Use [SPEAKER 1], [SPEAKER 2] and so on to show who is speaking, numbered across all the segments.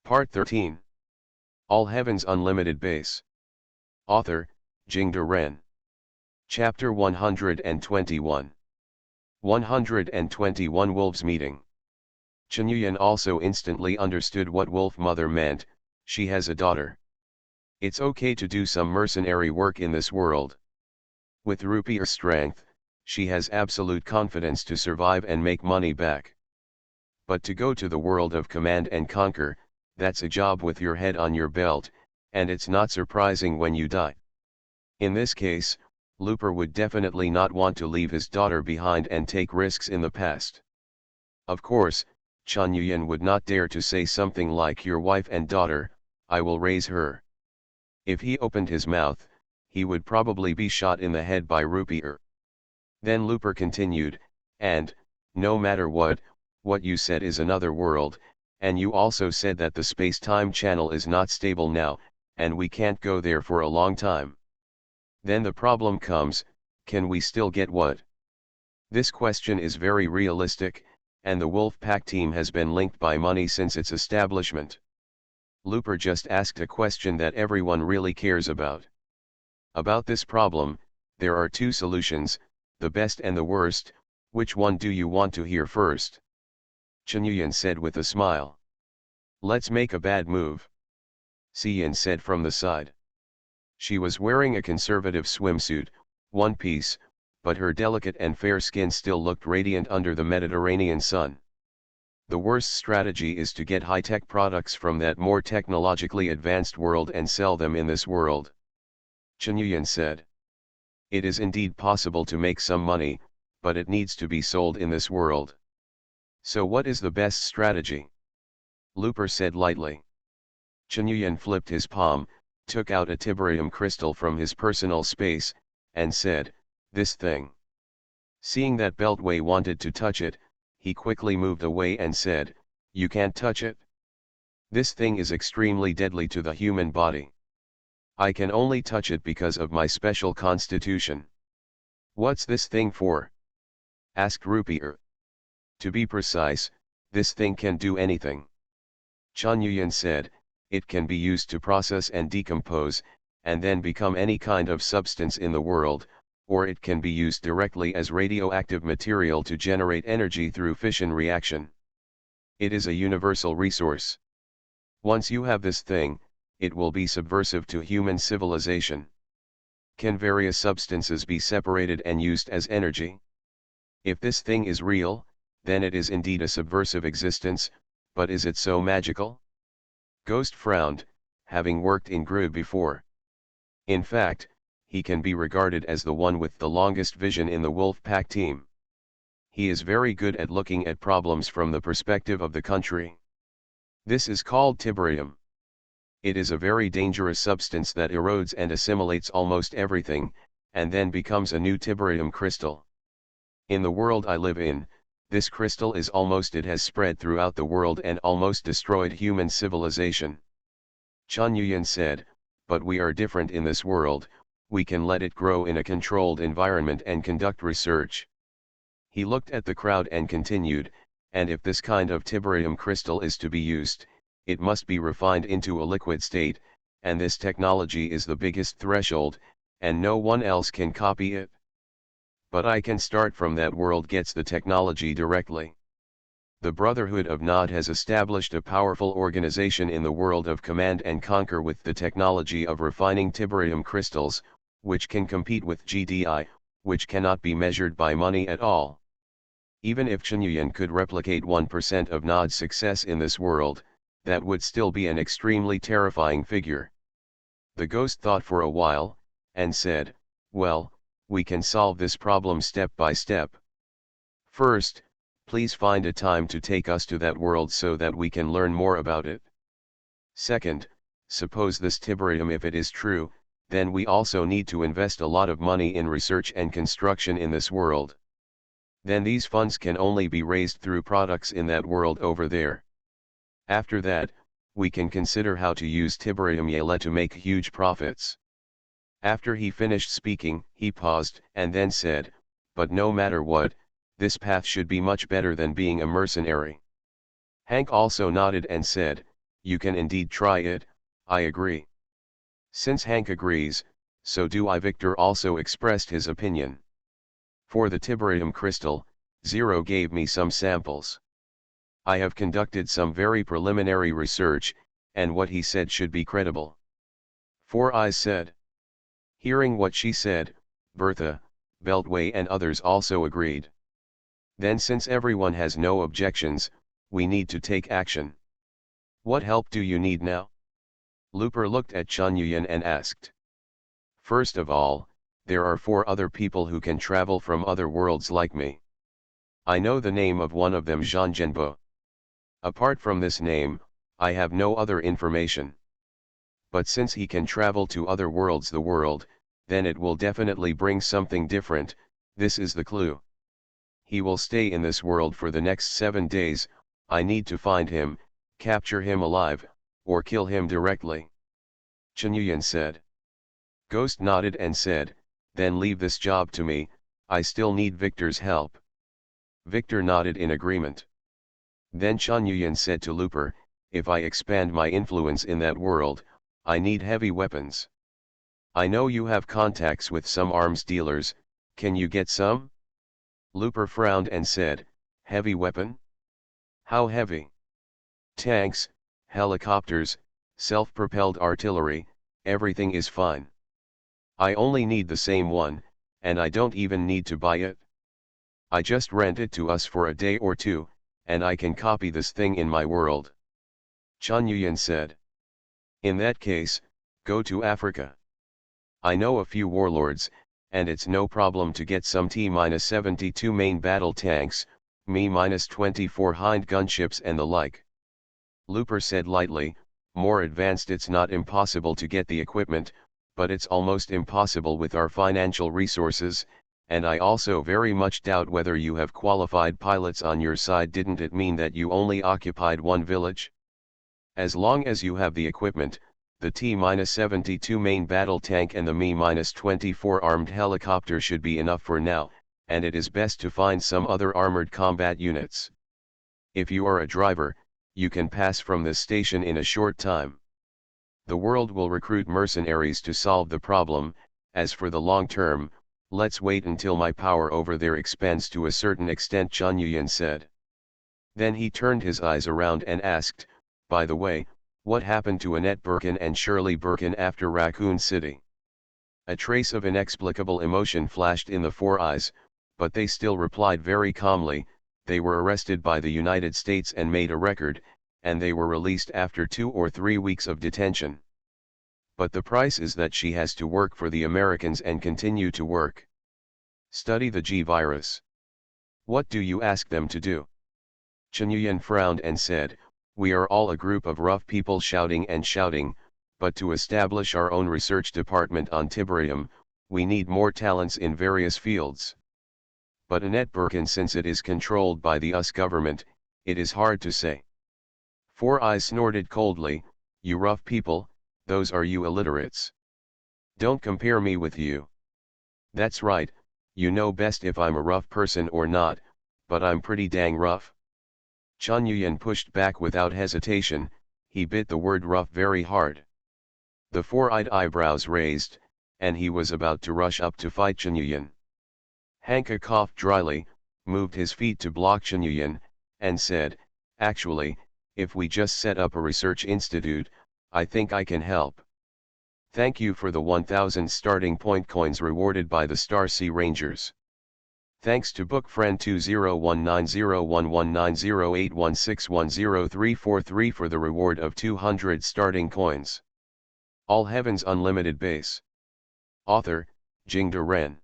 [SPEAKER 1] Part 13. All Heaven's Unlimited Base. Author, Jingde Ren. Chapter 121. 121 Wolves Meeting. Chunyuan also instantly understood what Wolf Mother meant. She has a daughter. It's okay to do some mercenary work in this world. With rupiah strength, she has absolute confidence to survive and make money back. But to go to the world of command and conquer, that's a job with your head on your belt, and it's not surprising when you die. In this case, Looper would definitely not want to leave his daughter behind and take risks in the past. Of course, Chunyuan would not dare to say something like your wife and daughter, I will raise her. If he opened his mouth, he would probably be shot in the head by rupiah. Then Looper continued, and, no matter what you said is another world, and you also said that the space-time channel is not stable now, and we can't go there for a long time. Then the problem comes, can we still get what? This question is very realistic, and the Wolf Pack team has been linked by money since its establishment. Looper just asked a question that everyone really cares about. About this problem, there are two solutions, the best and the worst. Which one do you want to hear first? Chunyuan said with a smile. Let's make a bad move. Xian said from the side. She was wearing a conservative swimsuit, one piece, but her delicate and fair skin still looked radiant under the Mediterranean sun. The worst strategy is to get high-tech products from that more technologically advanced world and sell them in this world. Chunyuan said. It is indeed possible to make some money, but it needs to be sold in this world. So what is the best strategy? Looper said lightly. Chunyuan flipped his palm, took out a tiberium crystal from his personal space, and said, this thing. Seeing that Beltway wanted to touch it, he quickly moved away and said, you can't touch it. This thing is extremely deadly to the human body. I can only touch it because of my special constitution. What's this thing for? Asked rupiah. To be precise, this thing can do anything. Chunyuan said, it can be used to process and decompose, and then become any kind of substance in the world, or it can be used directly as radioactive material to generate energy through fission reaction. It is a universal resource. Once you have this thing, it will be subversive to human civilization. Can various substances be separated and used as energy? If this thing is real, then it is indeed a subversive existence, but is it so magical? Ghost frowned, having worked in GRU before. In fact, he can be regarded as the one with the longest vision in the Wolf Pack team. He is very good at looking at problems from the perspective of the country. This is called tiberium. It is a very dangerous substance that erodes and assimilates almost everything, and then becomes a new tiberium crystal. In the world I live in, this crystal is it has spread throughout the world and almost destroyed human civilization. Chunyuan said, but we are different in this world, we can let it grow in a controlled environment and conduct research. He looked at the crowd and continued, and if this kind of tiberium crystal is to be used, it must be refined into a liquid state, and this technology is the biggest threshold, and no one else can copy it. But I can start from that world gets the technology directly. The Brotherhood of Nod has established a powerful organization in the world of command and conquer with the technology of refining tiberium crystals, which can compete with GDI, which cannot be measured by money at all. Even if Chunyuan could replicate 1% of Nod's success in this world, that would still be an extremely terrifying figure. The ghost thought for a while, and said, well, we can solve this problem step by step. First, please find a time to take us to that world so that we can learn more about it. Second, suppose this tiberium if it is true, then we also need to invest a lot of money in research and construction in this world. Then these funds can only be raised through products in that world over there. After that, we can consider how to use tiberium yele to make huge profits. After he finished speaking, he paused, and then said, but no matter what, this path should be much better than being a mercenary. Hank also nodded and said, You can indeed try it, I agree. Since Hank agrees, so do I. Victor also expressed his opinion. For the tiberium crystal, Zero gave me some samples. I have conducted some very preliminary research, and what he said should be credible. Four Eyes said. Hearing what she said, Bertha, Beltway and others also agreed. Then since everyone has no objections, we need to take action. What help do you need now? Looper looked at Chun Yuyan and asked. First of all, there are 4 other people who can travel from other worlds like me. I know the name of one of them, Zhan Zhenbo. Apart from this name, I have no other information. But since he can travel to other worlds, the world, then it will definitely bring something different. This is the clue. He will stay in this world for the next 7 days. I need to find him, capture him alive, or kill him directly. Chen Yuyan said. Ghost nodded and said, then leave this job to me, I still need Victor's help. Victor nodded in agreement. Then Chen Yuyan said to Looper, if I expand my influence in that world, I need heavy weapons. I know you have contacts with some arms dealers, can you get some? Looper frowned and said, heavy weapon? How heavy? Tanks, helicopters, self-propelled artillery, everything is fine. I only need the same one, and I don't even need to buy it. I just rent it to us for a day or 2, and I can copy this thing in my world. Chen Yuyan said. In that case, go to Africa. I know a few warlords, and it's no problem to get some T-72 main battle tanks, Me-24 hind gunships and the like. Looper said lightly, more advanced. It's not impossible to get the equipment, but it's almost impossible with our financial resources, and I also very much doubt whether you have qualified pilots on your side. Didn't it mean that you only occupied one village? As long as you have the equipment, the T-72 main battle tank and the Me-24 armed helicopter should be enough for now, and it is best to find some other armored combat units. If you are a driver, you can pass from this station in a short time. The world will recruit mercenaries to solve the problem. As for the long term, let's wait until my power over there expands to a certain extent, Chen Yuyan said. Then he turned his eyes around and asked, by the way, what happened to Annette Birkin and Shirley Birkin after Raccoon City? A trace of inexplicable emotion flashed in the 4 eyes, but they still replied very calmly, they were arrested by the United States and made a record, and they were released after 2 or 3 weeks of detention. But the price is that she has to work for the Americans and continue to work. Study the G virus. What do you ask them to do? Chen Yuyan frowned and said, we are all a group of rough people shouting and shouting, but to establish our own research department on Tiberium, we need more talents in various fields. But Annette Birkin, since it is controlled by the US government, it is hard to say. 4 eyes snorted coldly, you rough people, those are you illiterates. Don't compare me with you. That's right, you know best if I'm a rough person or not, but I'm pretty dang rough. Chen Yuyan pushed back without hesitation, he bit the word rough very hard. The 4-eyed eyebrows raised, and he was about to rush up to fight Chen Yuyan. Hanka coughed dryly, moved his feet to block Chen Yuyan, and said, actually, if we just set up a research institute, I think I can help. Thank you for the 1000 starting point coins rewarded by the Star Sea Rangers. Thanks to book friend 2019011908161033 for the reward of 200 starting coins. All Heavens Unlimited Base. Author, Jingde Ren.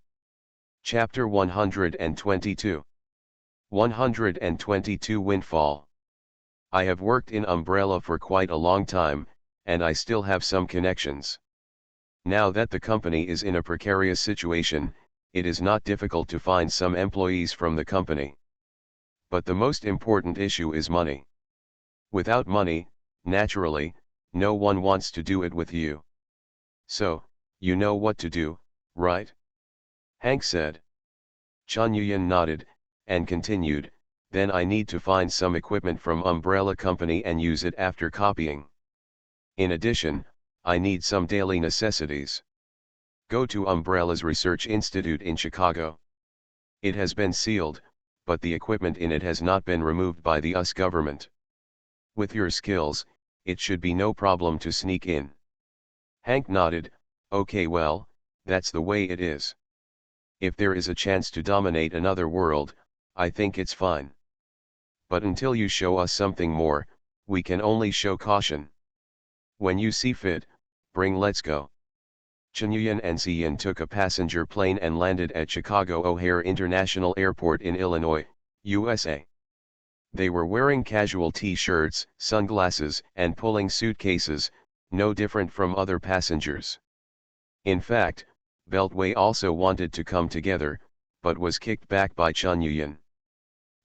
[SPEAKER 1] Chapter 122. 122 Windfall. I have worked in Umbrella for quite a long time, and I still have some connections. Now that the company is in a precarious situation, it is not difficult to find some employees from the company. But the most important issue is money. Without money, naturally, no one wants to do it with you. So, you know what to do, right? Hank said. Chen Yuyan nodded, and continued, then I need to find some equipment from Umbrella Company and use it after copying. In addition, I need some daily necessities. Go to Umbrella's Research Institute in Chicago. It has been sealed, but the equipment in it has not been removed by the US government. With your skills, it should be no problem to sneak in. Hank nodded. Okay, well, that's the way it is. If there is a chance to dominate another world, I think it's fine. But until you show us something more, we can only show caution. When you see fit, let's go. Chunyuan and Ziyin took a passenger plane and landed at Chicago O'Hare International Airport in Illinois, USA. They were wearing casual t-shirts, sunglasses, and pulling suitcases, no different from other passengers. In fact, Beltway also wanted to come together, but was kicked back by Chunyuan.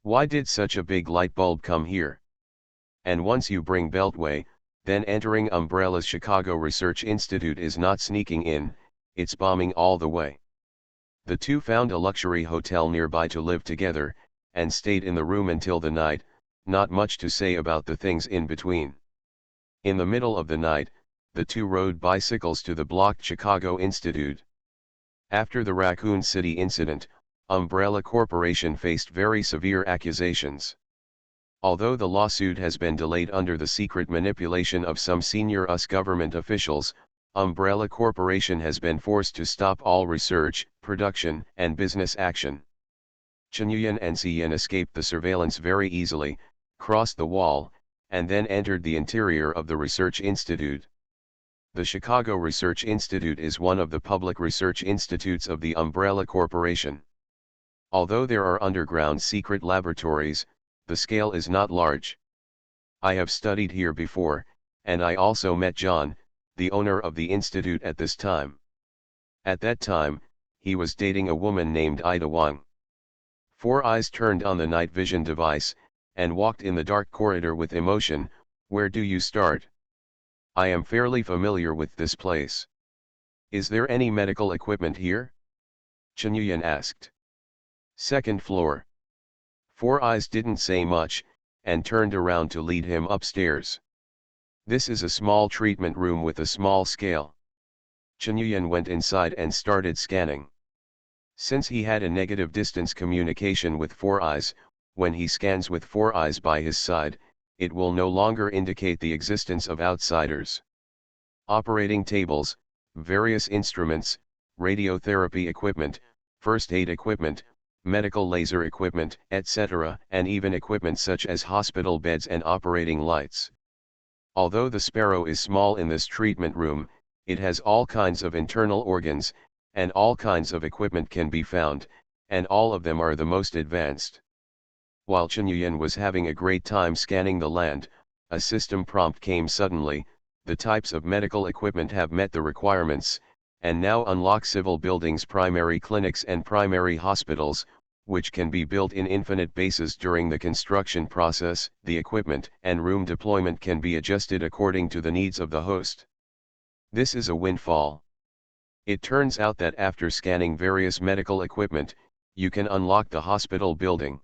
[SPEAKER 1] Why did such a big light bulb come here? And once you bring Beltway, then entering Umbrella's Chicago Research Institute is not sneaking in, it's bombing all the way. The two found a luxury hotel nearby to live together, and stayed in the room until the night, not much to say about the things in between. In the middle of the night, the two rode bicycles to the blocked Chicago Institute. After the Raccoon City incident, Umbrella Corporation faced very severe accusations. Although the lawsuit has been delayed under the secret manipulation of some senior US government officials, Umbrella Corporation has been forced to stop all research, production, and business action. Chunyuan and Ziyin escaped the surveillance very easily, crossed the wall, and then entered the interior of the research institute. The Chicago Research Institute is one of the public research institutes of the Umbrella Corporation. Although there are underground secret laboratories, the scale is not large. I have studied here before, and I also met John, the owner of the institute at this time. At that time, he was dating a woman named Ida Wang. Four Eyes turned on the night vision device, and walked in the dark corridor with emotion. Where do you start? I am fairly familiar with this place. Is there any medical equipment here? Chunyuan asked. Second floor. Four Eyes didn't say much, and turned around to lead him upstairs. This is a small treatment room with a small scale. Chunyuan went inside and started scanning. Since he had a negative distance communication with Four Eyes, when he scans with Four Eyes by his side, it will no longer indicate the existence of outsiders. Operating tables, various instruments, radiotherapy equipment, first aid equipment, medical laser equipment, etc., and even equipment such as hospital beds and operating lights. Although the Sparrow is small in this treatment room, it has all kinds of internal organs, and all kinds of equipment can be found, and all of them are the most advanced. While Chunyuan was having a great time scanning the land, a system prompt came suddenly. The types of medical equipment have met the requirements, and now unlock civil buildings, primary clinics and primary hospitals, which can be built in infinite bases during the construction process. The equipment and room deployment can be adjusted according to the needs of the host. This is a windfall. It turns out that after scanning various medical equipment, you can unlock the hospital building.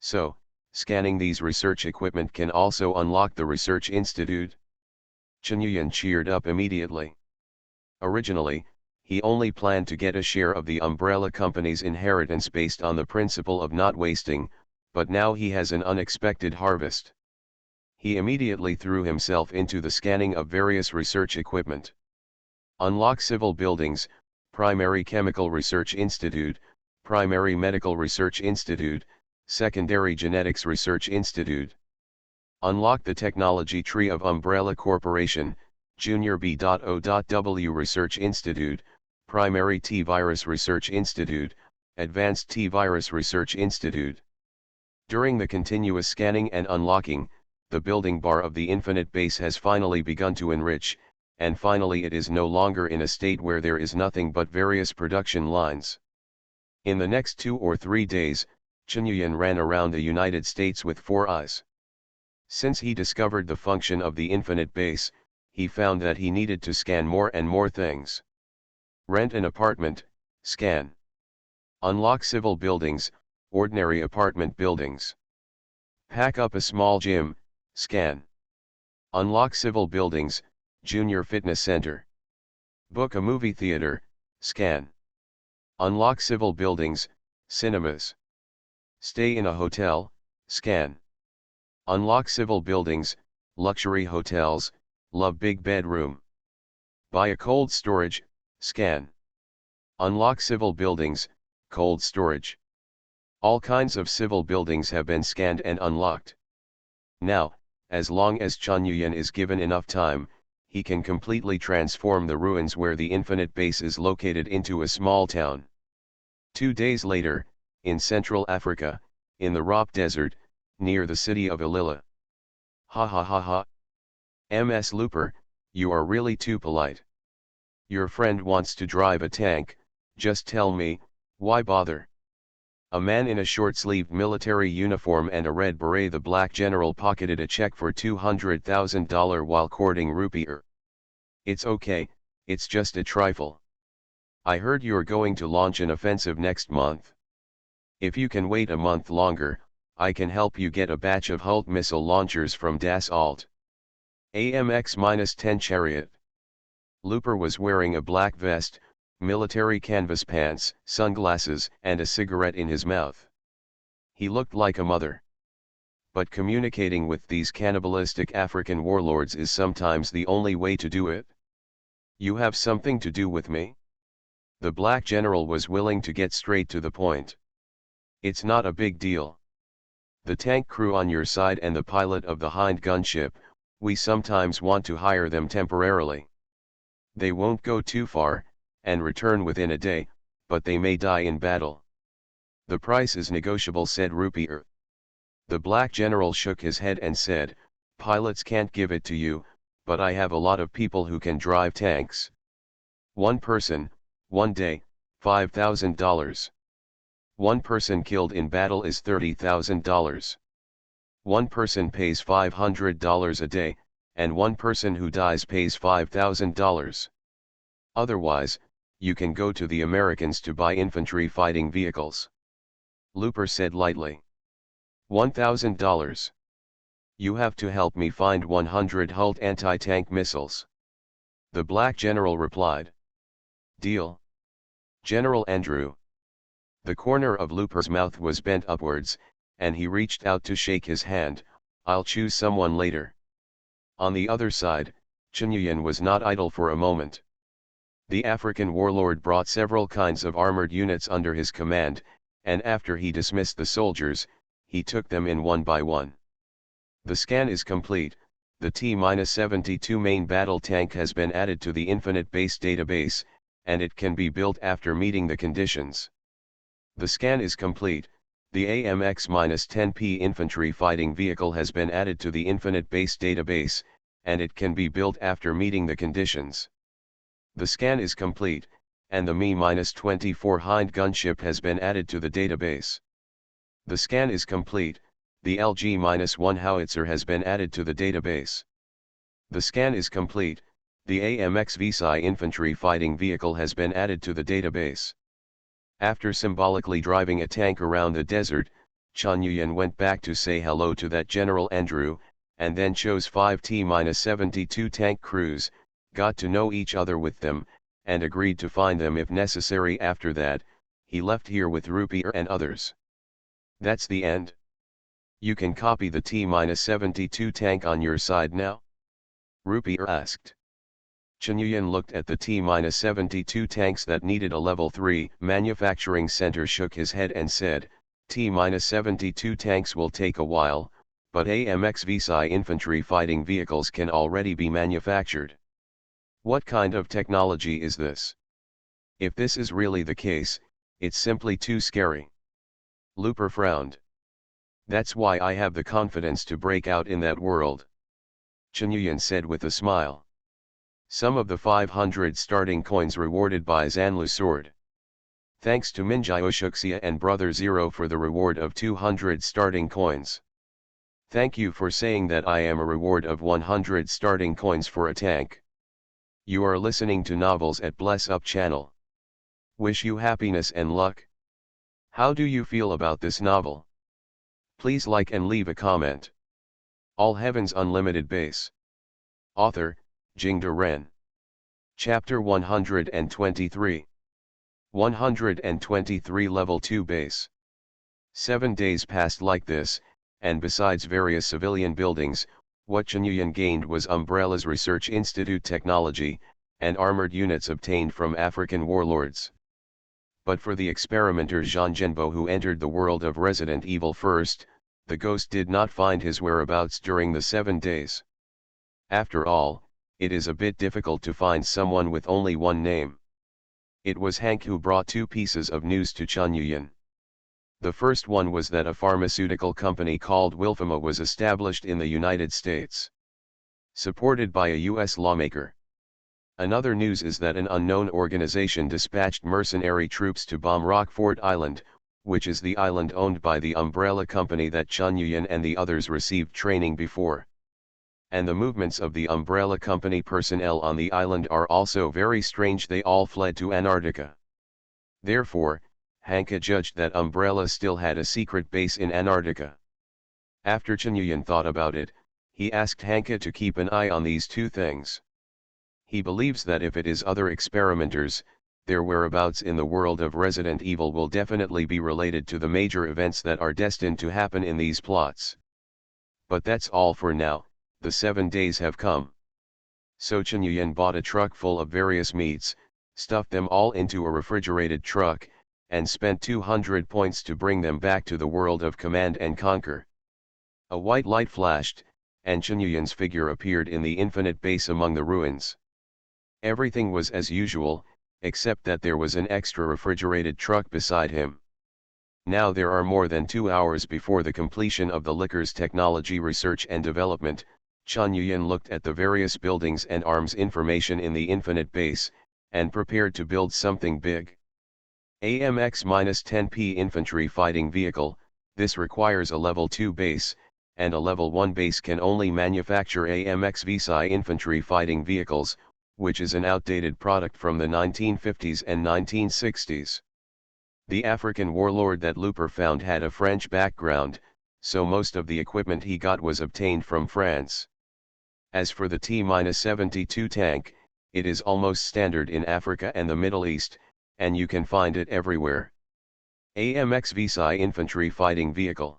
[SPEAKER 1] So, scanning these research equipment can also unlock the research institute. Chunyuan cheered up immediately. Originally, he only planned to get a share of the Umbrella Company's inheritance based on the principle of not wasting, but now he has an unexpected harvest. He immediately threw himself into the scanning of various research equipment. Unlock civil buildings, primary chemical research institute, primary medical research institute, secondary genetics research institute. Unlock the technology tree of Umbrella Corporation, Junior B.O.W Research Institute, Primary T-Virus Research Institute, Advanced T-Virus Research Institute. During the continuous scanning and unlocking, the building bar of the infinite base has finally begun to enrich, and finally it is no longer in a state where there is nothing but various production lines. In the next 2 or 3 days, Chunyuan ran around the United States with Four Eyes. Since he discovered the function of the infinite base, he found that he needed to scan more and more things. Rent an apartment, scan. Unlock civil buildings, ordinary apartment buildings. Pack up a small gym, scan. Unlock civil buildings, junior fitness center. Book a movie theater, scan. Unlock civil buildings, cinemas. Stay in a hotel, scan. Unlock civil buildings, luxury hotels, love big bedroom. Buy a cold storage, scan. Unlock civil buildings, cold storage. All kinds of civil buildings have been scanned and unlocked. Now, as long as Chanyuyan is given enough time, he can completely transform the ruins where the infinite base is located into a small town. 2 days later, in Central Africa, in the Rop Desert, near the city of Ilila. Ha ha ha ha. Ms. Looper, you are really too polite. Your friend wants to drive a tank, just tell me, why bother? A man in a short-sleeved military uniform and a red beret, the black general, pocketed a check for $200,000 while courting Rupier. It's okay, it's just a trifle. I heard you're going to launch an offensive next month. If you can wait a month longer, I can help you get a batch of Hult missile launchers from Das Alt. AMX-10 Chariot. Looper was wearing a black vest, military canvas pants, sunglasses, and a cigarette in his mouth. He looked like a mother. But communicating with these cannibalistic African warlords is sometimes the only way to do it. You have something to do with me? The black general was willing to get straight to the point. It's not a big deal. The tank crew on your side and the pilot of the hind gunship, we sometimes want to hire them temporarily. They won't go too far, and return within a day, but they may die in battle. The price is negotiable, said Rupier. The black general shook his head and said, pilots can't give it to you, but I have a lot of people who can drive tanks. One person, 1 day, $5,000. One person killed in battle is $30,000. One person pays $500 a day, and one person who dies pays $5,000. Otherwise, you can go to the Americans to buy infantry fighting vehicles. Looper said lightly. $1,000. You have to help me find 100 Hult anti-tank missiles. The black general replied. Deal. General Andrew. The corner of Looper's mouth was bent upwards, and he reached out to shake his hand. I'll choose someone later. On the other side, Chanyuyan was not idle for a moment. The African warlord brought several kinds of armored units under his command, and after he dismissed the soldiers, he took them in one by one. The scan is complete. The T-72 main battle tank has been added to the Infinite Base database, and it can be built after meeting the conditions. The scan is complete. The AMX-10P infantry fighting vehicle has been added to the Infinite Base database, and it can be built after meeting the conditions. The scan is complete, and the Me-24 hind gunship has been added to the database. The scan is complete. The LG-1 howitzer has been added to the database. The scan is complete. The AMX Visai infantry fighting vehicle has been added to the database. After symbolically driving a tank around the desert, Chanyuyan went back to say hello to that General Andrew, and then chose 5 T-72 tank crews, got to know each other with them, and agreed to find them if necessary. After that, he left here with Rupier and others. That's the end. You can copy the T-72 tank on your side now? Rupier asked. Chanyuyan looked at the T-72 tanks that needed a level 3 manufacturing center, shook his head and said, T-72 tanks will take a while, but AMX Visai infantry fighting vehicles can already be manufactured. What kind of technology is this? If this is really the case, it's simply too scary. Looper frowned. That's why I have the confidence to break out in that world. Chanyuyan said with a smile. Some of the 500 starting coins rewarded by Zanlu's sword. Thanks to Minjioshuksia and Brother Zero for the reward of 200 starting coins. Thank you for saying that I am a reward of 100 starting coins for a tank. You are listening to Novels at Bless Up channel. Wish you happiness and luck. How do you feel about this novel? Please like and leave a comment. All Heaven's Unlimited Base. Author, Jingde Ren. Chapter 123. 123 Level 2 Base. 7 days passed like this, and besides various civilian buildings, what Chunyuan gained was Umbrella's Research Institute technology, and armored units obtained from African warlords. But for the experimenter Zhang Zhenbo, who entered the world of Resident Evil first, the ghost did not find his whereabouts during the 7 days. After all, it is a bit difficult to find someone with only one name. It was Hank who brought 2 pieces of news to Chunyuan. The first one was that a pharmaceutical company called Wilfima was established in the United States, supported by a U.S. lawmaker. Another news is that an unknown organization dispatched mercenary troops to bomb Rockfort Island, which is the island owned by the Umbrella Company that Chunyuan and the others received training before. And the movements of the Umbrella Company personnel on the island are also very strange. They all fled to Antarctica. Therefore, Hanka judged that Umbrella still had a secret base in Antarctica. After Chunyuan thought about it, he asked Hanka to keep an eye on these 2 things. He believes that if it is other experimenters, their whereabouts in the world of Resident Evil will definitely be related to the major events that are destined to happen in these plots. But that's all for now. The 7 days have come. So Chunyuan bought a truck full of various meats, stuffed them all into a refrigerated truck, and spent 200 points to bring them back to the world of Command and Conquer. A white light flashed, and Chunyuan's figure appeared in the infinite base among the ruins. Everything was as usual, except that there was an extra refrigerated truck beside him. Now there are more than 2 hours before the completion of the liquor's technology research and development. Chunyuan looked at the various buildings and arms information in the infinite base, and prepared to build something big. AMX-10P infantry fighting vehicle. This requires a level 2 base, and a level 1 base can only manufacture AMX-VSI infantry fighting vehicles, which is an outdated product from the 1950s and 1960s. The African warlord that Looper found had a French background, so most of the equipment he got was obtained from France. As for the T-72 tank, it is almost standard in Africa and the Middle East, and you can find it everywhere. AMX-VSI infantry fighting vehicle.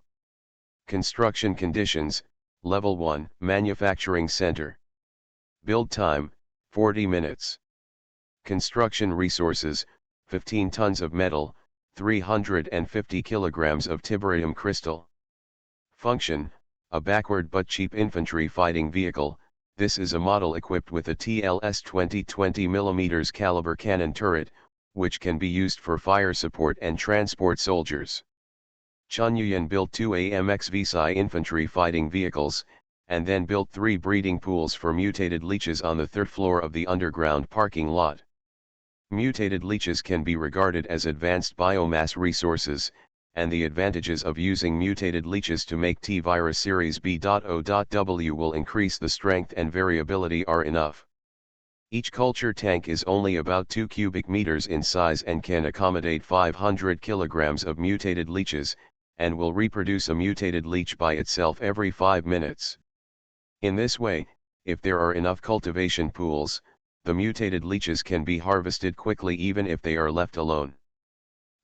[SPEAKER 1] Construction conditions, Level 1, Manufacturing Center. Build time, 40 minutes. Construction resources, 15 tons of metal, 350 kilograms of tiberium crystal. Function, a backward but cheap infantry fighting vehicle. This is a model equipped with a TLS 20 mm caliber cannon turret, which can be used for fire support and transport soldiers. Chunyuan built 2 AMX-VSI infantry fighting vehicles, and then built 3 breeding pools for mutated leeches on the 3rd floor of the underground parking lot. Mutated leeches can be regarded as advanced biomass resources, and the advantages of using mutated leeches to make T-Virus Series B.O.W will increase the strength and variability are enough. Each culture tank is only about 2 cubic meters in size and can accommodate 500 kilograms of mutated leeches, and will reproduce a mutated leech by itself every 5 minutes. In this way, if there are enough cultivation pools, the mutated leeches can be harvested quickly even if they are left alone.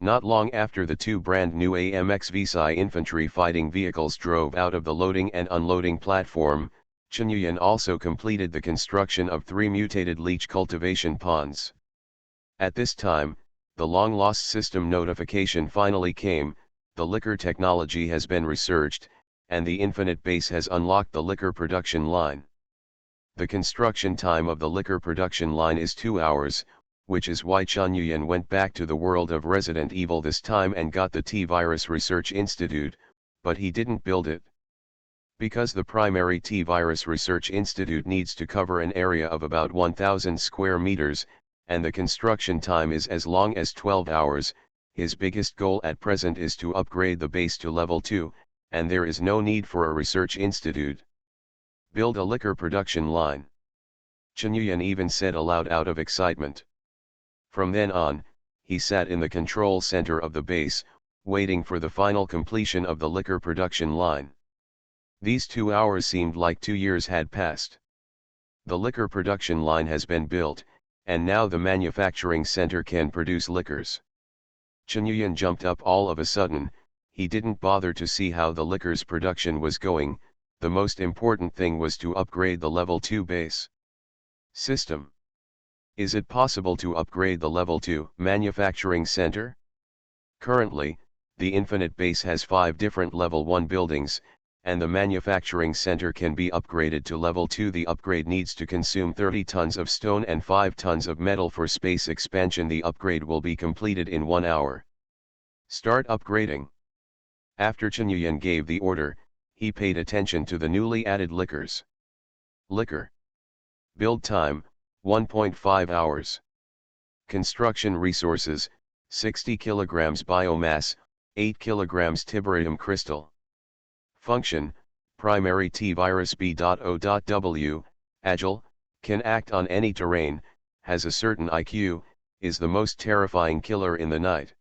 [SPEAKER 1] Not long after the 2 brand new AMX-VSI infantry fighting vehicles drove out of the loading and unloading platform, Chunyuan also completed the construction of 3 mutated leech cultivation ponds. At this time, the long-lost system notification finally came. The liquor technology has been researched, and the infinite base has unlocked the liquor production line. The construction time of the liquor production line is 2 hours, which is why Chunyuan went back to the world of Resident Evil this time and got the T-Virus Research Institute, but he didn't build it. Because the primary T-Virus Research Institute needs to cover an area of about 1,000 square meters, and the construction time is as long as 12 hours, his biggest goal at present is to upgrade the base to level 2, and there is no need for a research institute. Build a liquor production line. Chunyuan even said aloud out of excitement. From then on, he sat in the control center of the base, waiting for the final completion of the liquor production line. These 2 hours seemed like 2 years had passed. The liquor production line has been built, and now the manufacturing center can produce liquors. Chen Yuyan jumped up all of a sudden. He didn't bother to see how the liquor's production was going. The most important thing was to upgrade the level 2 base system. Is it possible to upgrade the level 2 manufacturing center? Currently, the Infinite Base has 5 different level 1 buildings, and the manufacturing center can be upgraded to level 2. The upgrade needs to consume 30 tons of stone and 5 tons of metal for space expansion. The upgrade will be completed in 1 hour. Start upgrading. After Chen Yuyan gave the order, he paid attention to the newly added liquors. Liquor. Build time, 1.5 hours. Construction resources, 60 kilograms biomass, 8 kilograms tiberium crystal. Function, primary T-virus B.O.W, agile, can act on any terrain, has a certain IQ, is the most terrifying killer in the night.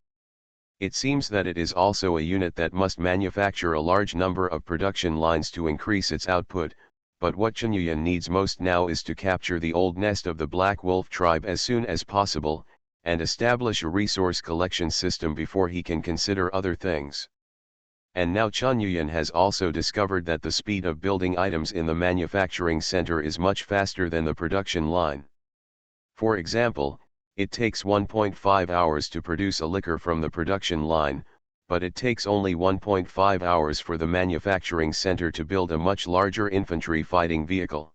[SPEAKER 1] It seems that it is also a unit that must manufacture a large number of production lines to increase its output, but what Chen Yuyan needs most now is to capture the old nest of the Black Wolf tribe as soon as possible, and establish a resource collection system before he can consider other things. And now Chen Yuyan has also discovered that the speed of building items in the manufacturing center is much faster than the production line. For example, it takes 1.5 hours to produce a liquor from the production line, but it takes only 1.5 hours for the manufacturing center to build a much larger infantry fighting vehicle.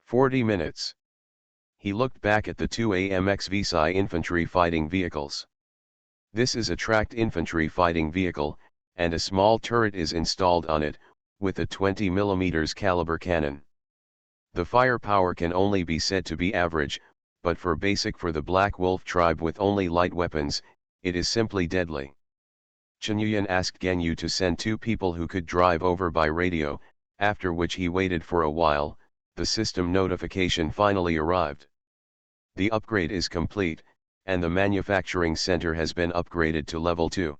[SPEAKER 1] 40 minutes. He looked back at the 2 AMX Wuxia infantry fighting vehicles. This is a tracked infantry fighting vehicle, and a small turret is installed on it, with a 20 mm caliber cannon. The firepower can only be said to be average, but for the Black Wolf tribe with only light weapons, it is simply deadly. Chen Yuyan asked Geng Yu to send 2 people who could drive over by radio, after which he waited for a while. The system notification finally arrived. The upgrade is complete, and the manufacturing center has been upgraded to level 2.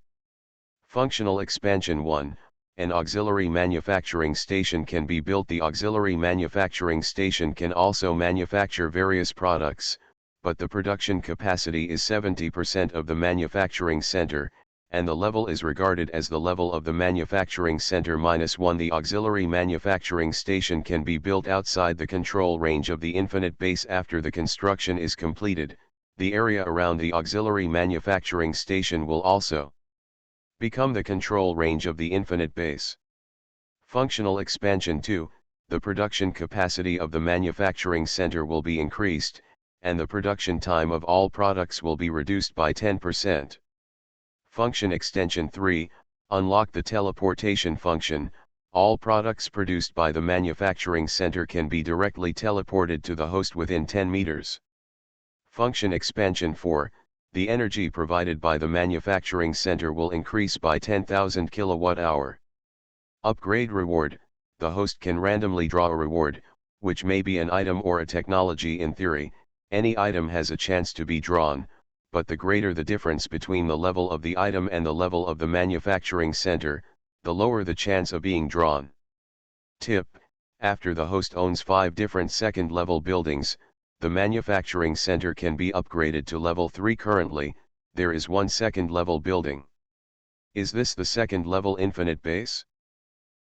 [SPEAKER 1] Functional expansion 1. An auxiliary manufacturing station can be built. The auxiliary manufacturing station can also manufacture various products, but the production capacity is 70% of the manufacturing center, and the level is regarded as the level of the manufacturing center -1. The auxiliary manufacturing station can be built outside the control range of the Infinite Base. After the construction is completed, the area around the auxiliary manufacturing station will also become the control range of the Infinite Base. Functional expansion 2. The production capacity of the manufacturing center will be increased, and the production time of all products will be reduced by 10%. Function extension 3. Unlock the teleportation function. All products produced by the manufacturing center can be directly teleported to the host within 10 meters. Function expansion 4. The energy provided by the manufacturing center will increase by 10,000 kWh. Upgrade reward. The host can randomly draw a reward, which may be an item or a technology. In theory, any item has a chance to be drawn, but the greater the difference between the level of the item and the level of the manufacturing center, the lower the chance of being drawn. Tip: after the host owns 5 different second-level buildings, the manufacturing center can be upgraded to level 3. Currently, there is 1 second-level building. Is this the second-level Infinite Base?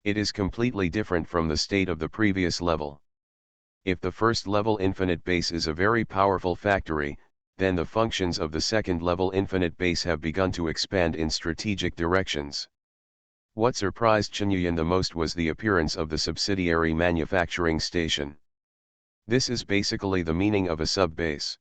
[SPEAKER 1] It is completely different from the state of the previous level. If the first-level Infinite Base is a very powerful factory, then the functions of the second-level Infinite Base have begun to expand in strategic directions. What surprised Chen Yuyan the most was the appearance of the subsidiary manufacturing station. This is basically the meaning of a sub-base.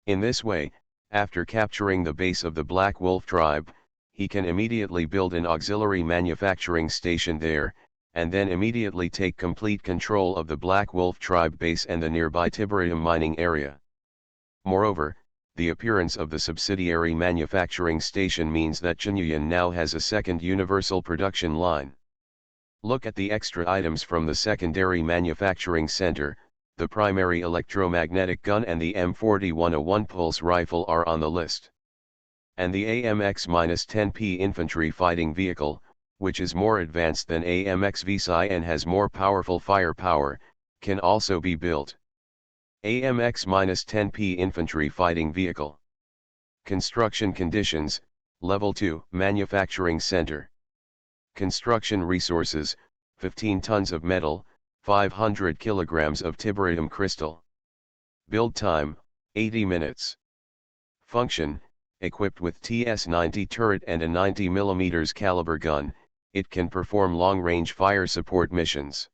[SPEAKER 1] In this way, after capturing the base of the Black Wolf tribe, he can immediately build an auxiliary manufacturing station there, and then immediately take complete control of the Black Wolf tribe base and the nearby tiberium mining area. Moreover, the appearance of the subsidiary manufacturing station means that Chen Yuyan now has a second universal production line. Look at the extra items from the secondary manufacturing center. The primary electromagnetic gun and the M41A1 pulse rifle are on the list. And the AMX-10P infantry fighting vehicle, which is more advanced than AMX Wuxia and has more powerful firepower, can also be built. AMX-10P Infantry Fighting Vehicle. Construction conditions, Level 2, Manufacturing Center. Construction resources, 15 tons of metal, 500 kilograms of tiberium crystal. Build time, 80 minutes. Function, equipped with TS-90 turret and a 90 mm caliber gun, it can perform long-range fire support missions.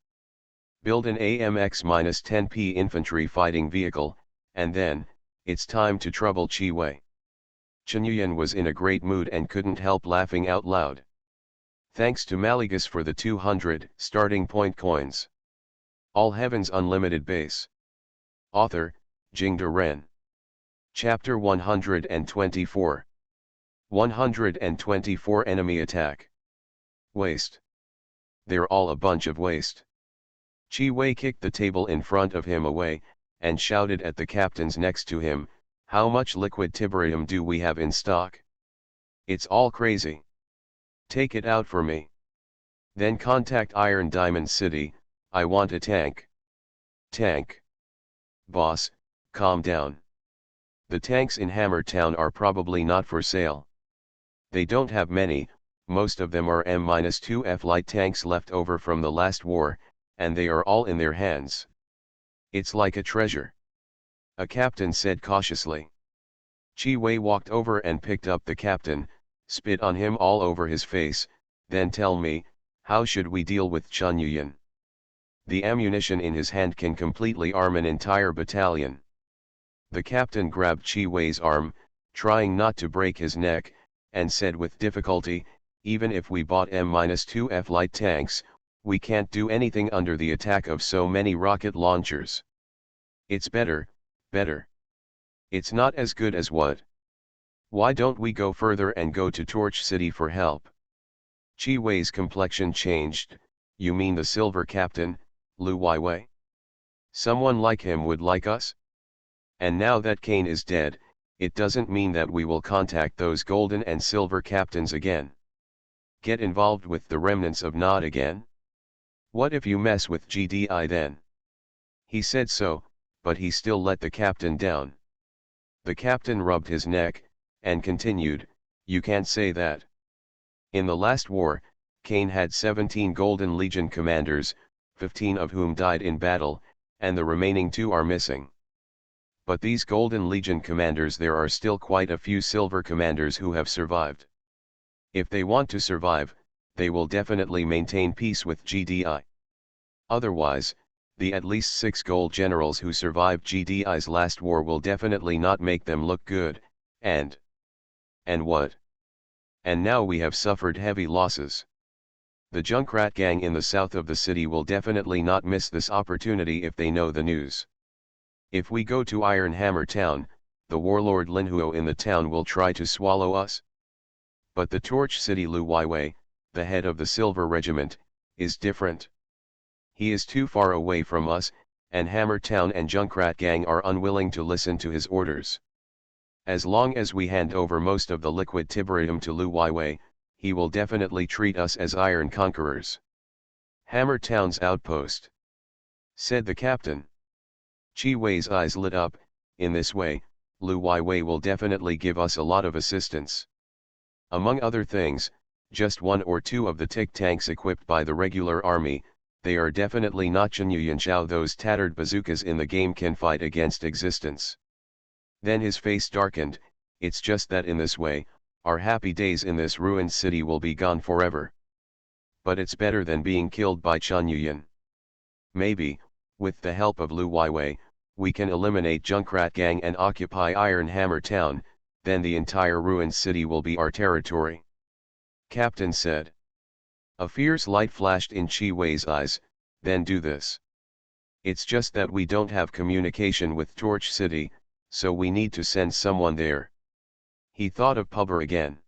[SPEAKER 1] Build an AMX-10P infantry fighting vehicle, and then, it's time to trouble Chi Wei. Chen Yuyan was in a great mood and couldn't help laughing out loud. Thanks to Malagus for the 200 starting point coins. All Heavens Unlimited Base. Author, Jingde Ren. Chapter 124. 124 Enemy Attack. Waste. They're all a bunch of waste. Chi Wei kicked the table in front of him away, and shouted at the captains next to him, "How much liquid tiberium do we have in stock? It's all crazy. Take it out for me. Then contact Iron Diamond City, I want a tank." Tank. Boss, calm down. The tanks in Hammer Town are probably not for sale. They don't have many, most of them are M-2F light tanks left over from the last war, and they are all in their hands. It's like a treasure. A captain said cautiously. Chi Wei walked over and picked up the captain, spit on him all over his face, then tell me, how should we deal with Chen Yuyan? The ammunition in his hand can completely arm an entire battalion. The captain grabbed Chi Wei's arm, trying not to break his neck, and said with difficulty, even if we bought M-2F light tanks, we can't do anything under the attack of so many rocket launchers. It's better. It's not as good as what? Why don't we go further and go to Torch City for help? Chi Wei's complexion changed. You mean the silver captain, Lu Weiwei? Someone like him would like us? And now that Kane is dead, it doesn't mean that we will contact those golden and silver captains again. Get involved with the remnants of Nod again? What if you mess with GDI then? He said so, but he still let the captain down. The captain rubbed his neck, and continued, you can't say that. In the last war, Kane had 17 Golden Legion commanders, 15 of whom died in battle, and the remaining 2 are missing. But these Golden Legion commanders, there are still quite a few silver commanders who have survived. If they want to survive, they will definitely maintain peace with GDI. Otherwise, the at least 6 gold generals who survived GDI's last war will definitely not make them look good, and what? And now we have suffered heavy losses. The Junkrat gang in the south of the city will definitely not miss this opportunity if they know the news. If we go to Iron Hammer Town, the warlord Linhuo in the town will try to swallow us. But the Torch City Lu Weiwei, the head of the Silver Regiment, is different. He is too far away from us, and Hammer Town and Junkrat gang are unwilling to listen to his orders. As long as we hand over most of the liquid tiberium to Lu Weiwei, he will definitely treat us as iron conquerors. Hammer Town's outpost, said the captain. Chi Wei's eyes lit up. In this way, Lu Weiwei will definitely give us a lot of assistance. Among other things, just 1 or 2 of the tick tanks equipped by the regular army, they are definitely not Chen Yuyanxiao. Those tattered bazookas in the game can fight against existence. Then his face darkened. It's just that in this way, our happy days in this ruined city will be gone forever. But it's better than being killed by Chen Yuyan. Maybe, with the help of Lu Weiwei, we can eliminate Junkrat gang and occupy Iron Hammer Town, then the entire ruined city will be our territory. Captain said. A fierce light flashed in Chi Wei's eyes. Then do this. It's just that we don't have communication with Torch City, so we need to send someone there. He thought of Pubber again.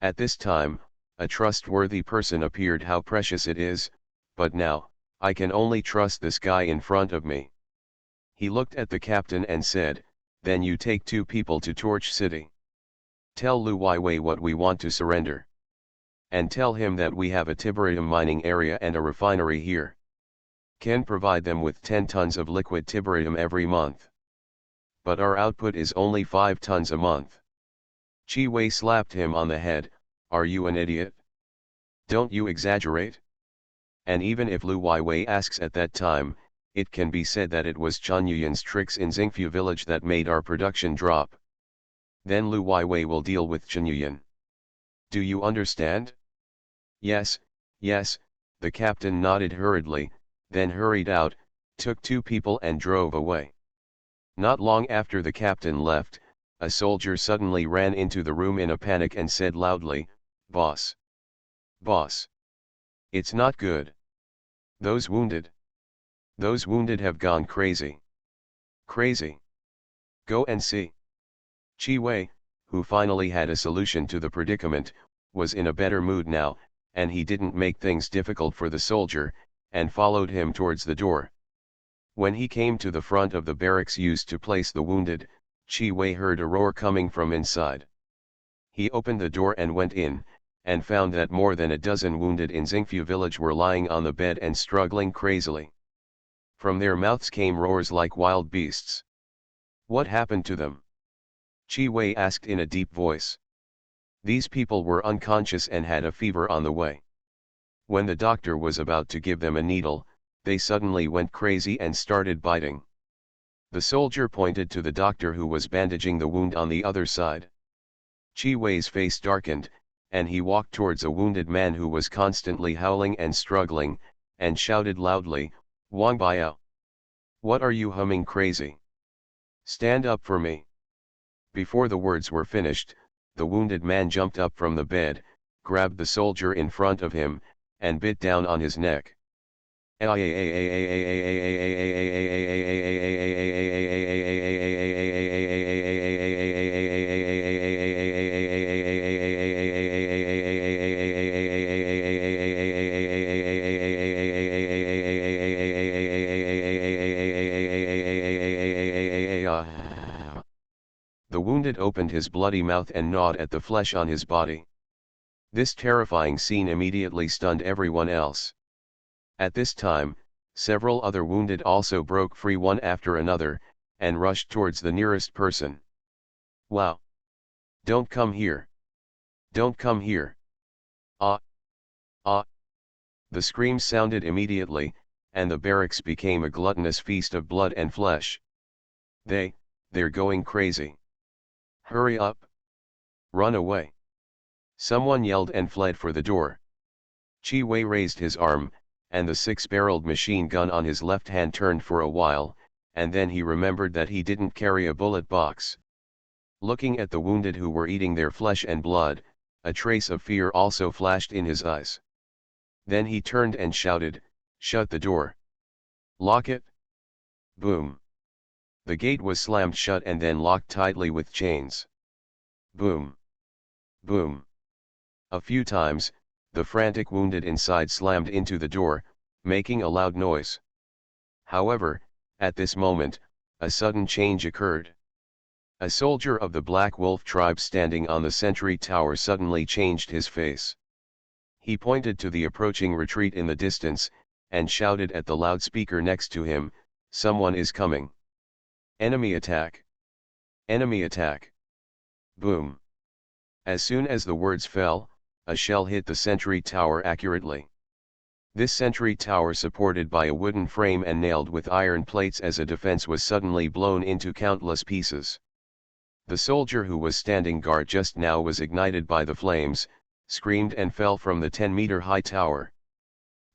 [SPEAKER 1] At this time, a trustworthy person appeared. How precious it is, but now, I can only trust this guy in front of me. He looked at the captain and said, then you take 2 people to Torch City. Tell Lu Weiwei what we want to surrender. And tell him that we have a tiberium mining area and a refinery here. Can provide them with 10 tons of liquid tiberium every month. But our output is only 5 tons a month. Chi Wei slapped him on the head. Are you an idiot? Don't you exaggerate? And even if Lu Weiwei asks at that time, it can be said that it was Chen Yuyan's tricks in Xingfu village that made our production drop. Then Lu Weiwei will deal with Chen Yuyan. Do you understand? Yes, yes, the captain nodded hurriedly, then hurried out, took 2 people and drove away. Not long after the captain left, a soldier suddenly ran into the room in a panic and said loudly, "Boss! Boss! It's not good. Those wounded have gone crazy. Crazy. Go and see." Chi Wei, who finally had a solution to the predicament, was in a better mood now, and he didn't make things difficult for the soldier, and followed him towards the door. When he came to the front of the barracks used to place the wounded, Chi Wei heard a roar coming from inside. He opened the door and went in, and found that more than a dozen wounded in Xingfu village were lying on the bed and struggling crazily. From their mouths came roars like wild beasts. What happened to them? Chi Wei asked in a deep voice. These people were unconscious and had a fever on the way. When the doctor was about to give them a needle, they suddenly went crazy and started biting. The soldier pointed to the doctor who was bandaging the wound on the other side. Chi Wei's face darkened, and he walked towards a wounded man who was constantly howling and struggling, and shouted loudly, "Wang Biao! What are you humming crazy? Stand up for me!" Before the words were finished, the wounded man jumped up from the bed, grabbed the soldier in front of him, and bit down on his neck. The wounded opened his bloody mouth and gnawed at the flesh on his body. This terrifying scene immediately stunned everyone else. At this time, several other wounded also broke free one after another, and rushed towards the nearest person. "Wow! Don't come here! Don't come here! Ah! Ah!" The screams sounded immediately, and the barracks became a gluttonous feast of blood and flesh. They're going crazy. Hurry up! Run away! Someone yelled and fled for the door. Chi Wei raised his arm, and the 6-barreled machine gun on his left hand turned for a while, and then he remembered that he didn't carry a bullet box. Looking at the wounded who were eating their flesh and blood, a trace of fear also flashed in his eyes. Then he turned and shouted, "Shut the door! Lock it!" Boom! The gate was slammed shut and then locked tightly with chains. Boom! Boom! A few times, the frantic wounded inside slammed into the door, making a loud noise. However, at this moment, a sudden change occurred. A soldier of the Black Wolf tribe standing on the sentry tower suddenly changed his face. He pointed to the approaching retreat in the distance, and shouted at the loudspeaker next to him, "Someone is coming! Enemy attack! Enemy attack!" Boom! As soon as the words fell, a shell hit the sentry tower accurately. This sentry tower, supported by a wooden frame and nailed with iron plates as a defense, was suddenly blown into countless pieces. The soldier who was standing guard just now was ignited by the flames, screamed and fell from the 10-meter-high tower.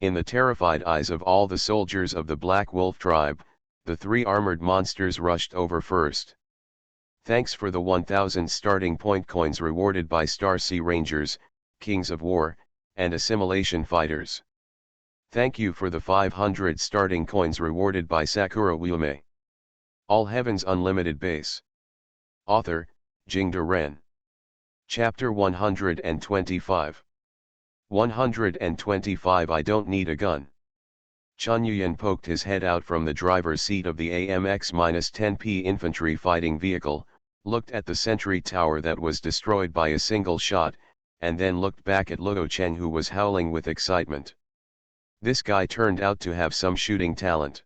[SPEAKER 1] In the terrified eyes of all the soldiers of the Black Wolf tribe, the 3 armored monsters rushed over first. Thanks for the 1,000 starting point coins rewarded by Star Sea Rangers, Kings of War, and Assimilation Fighters. Thank you for the 500 starting coins rewarded by Sakura Wilme. All Heavens Unlimited Base. Author, Jingda Ren. Chapter 125. 125 I Don't Need a Gun. Chen Yuyan poked his head out from the driver's seat of the AMX-10P infantry fighting vehicle, looked at the sentry tower that was destroyed by a single shot, and then looked back at Luo Cheng, who was howling with excitement. This guy turned out to have some shooting talent.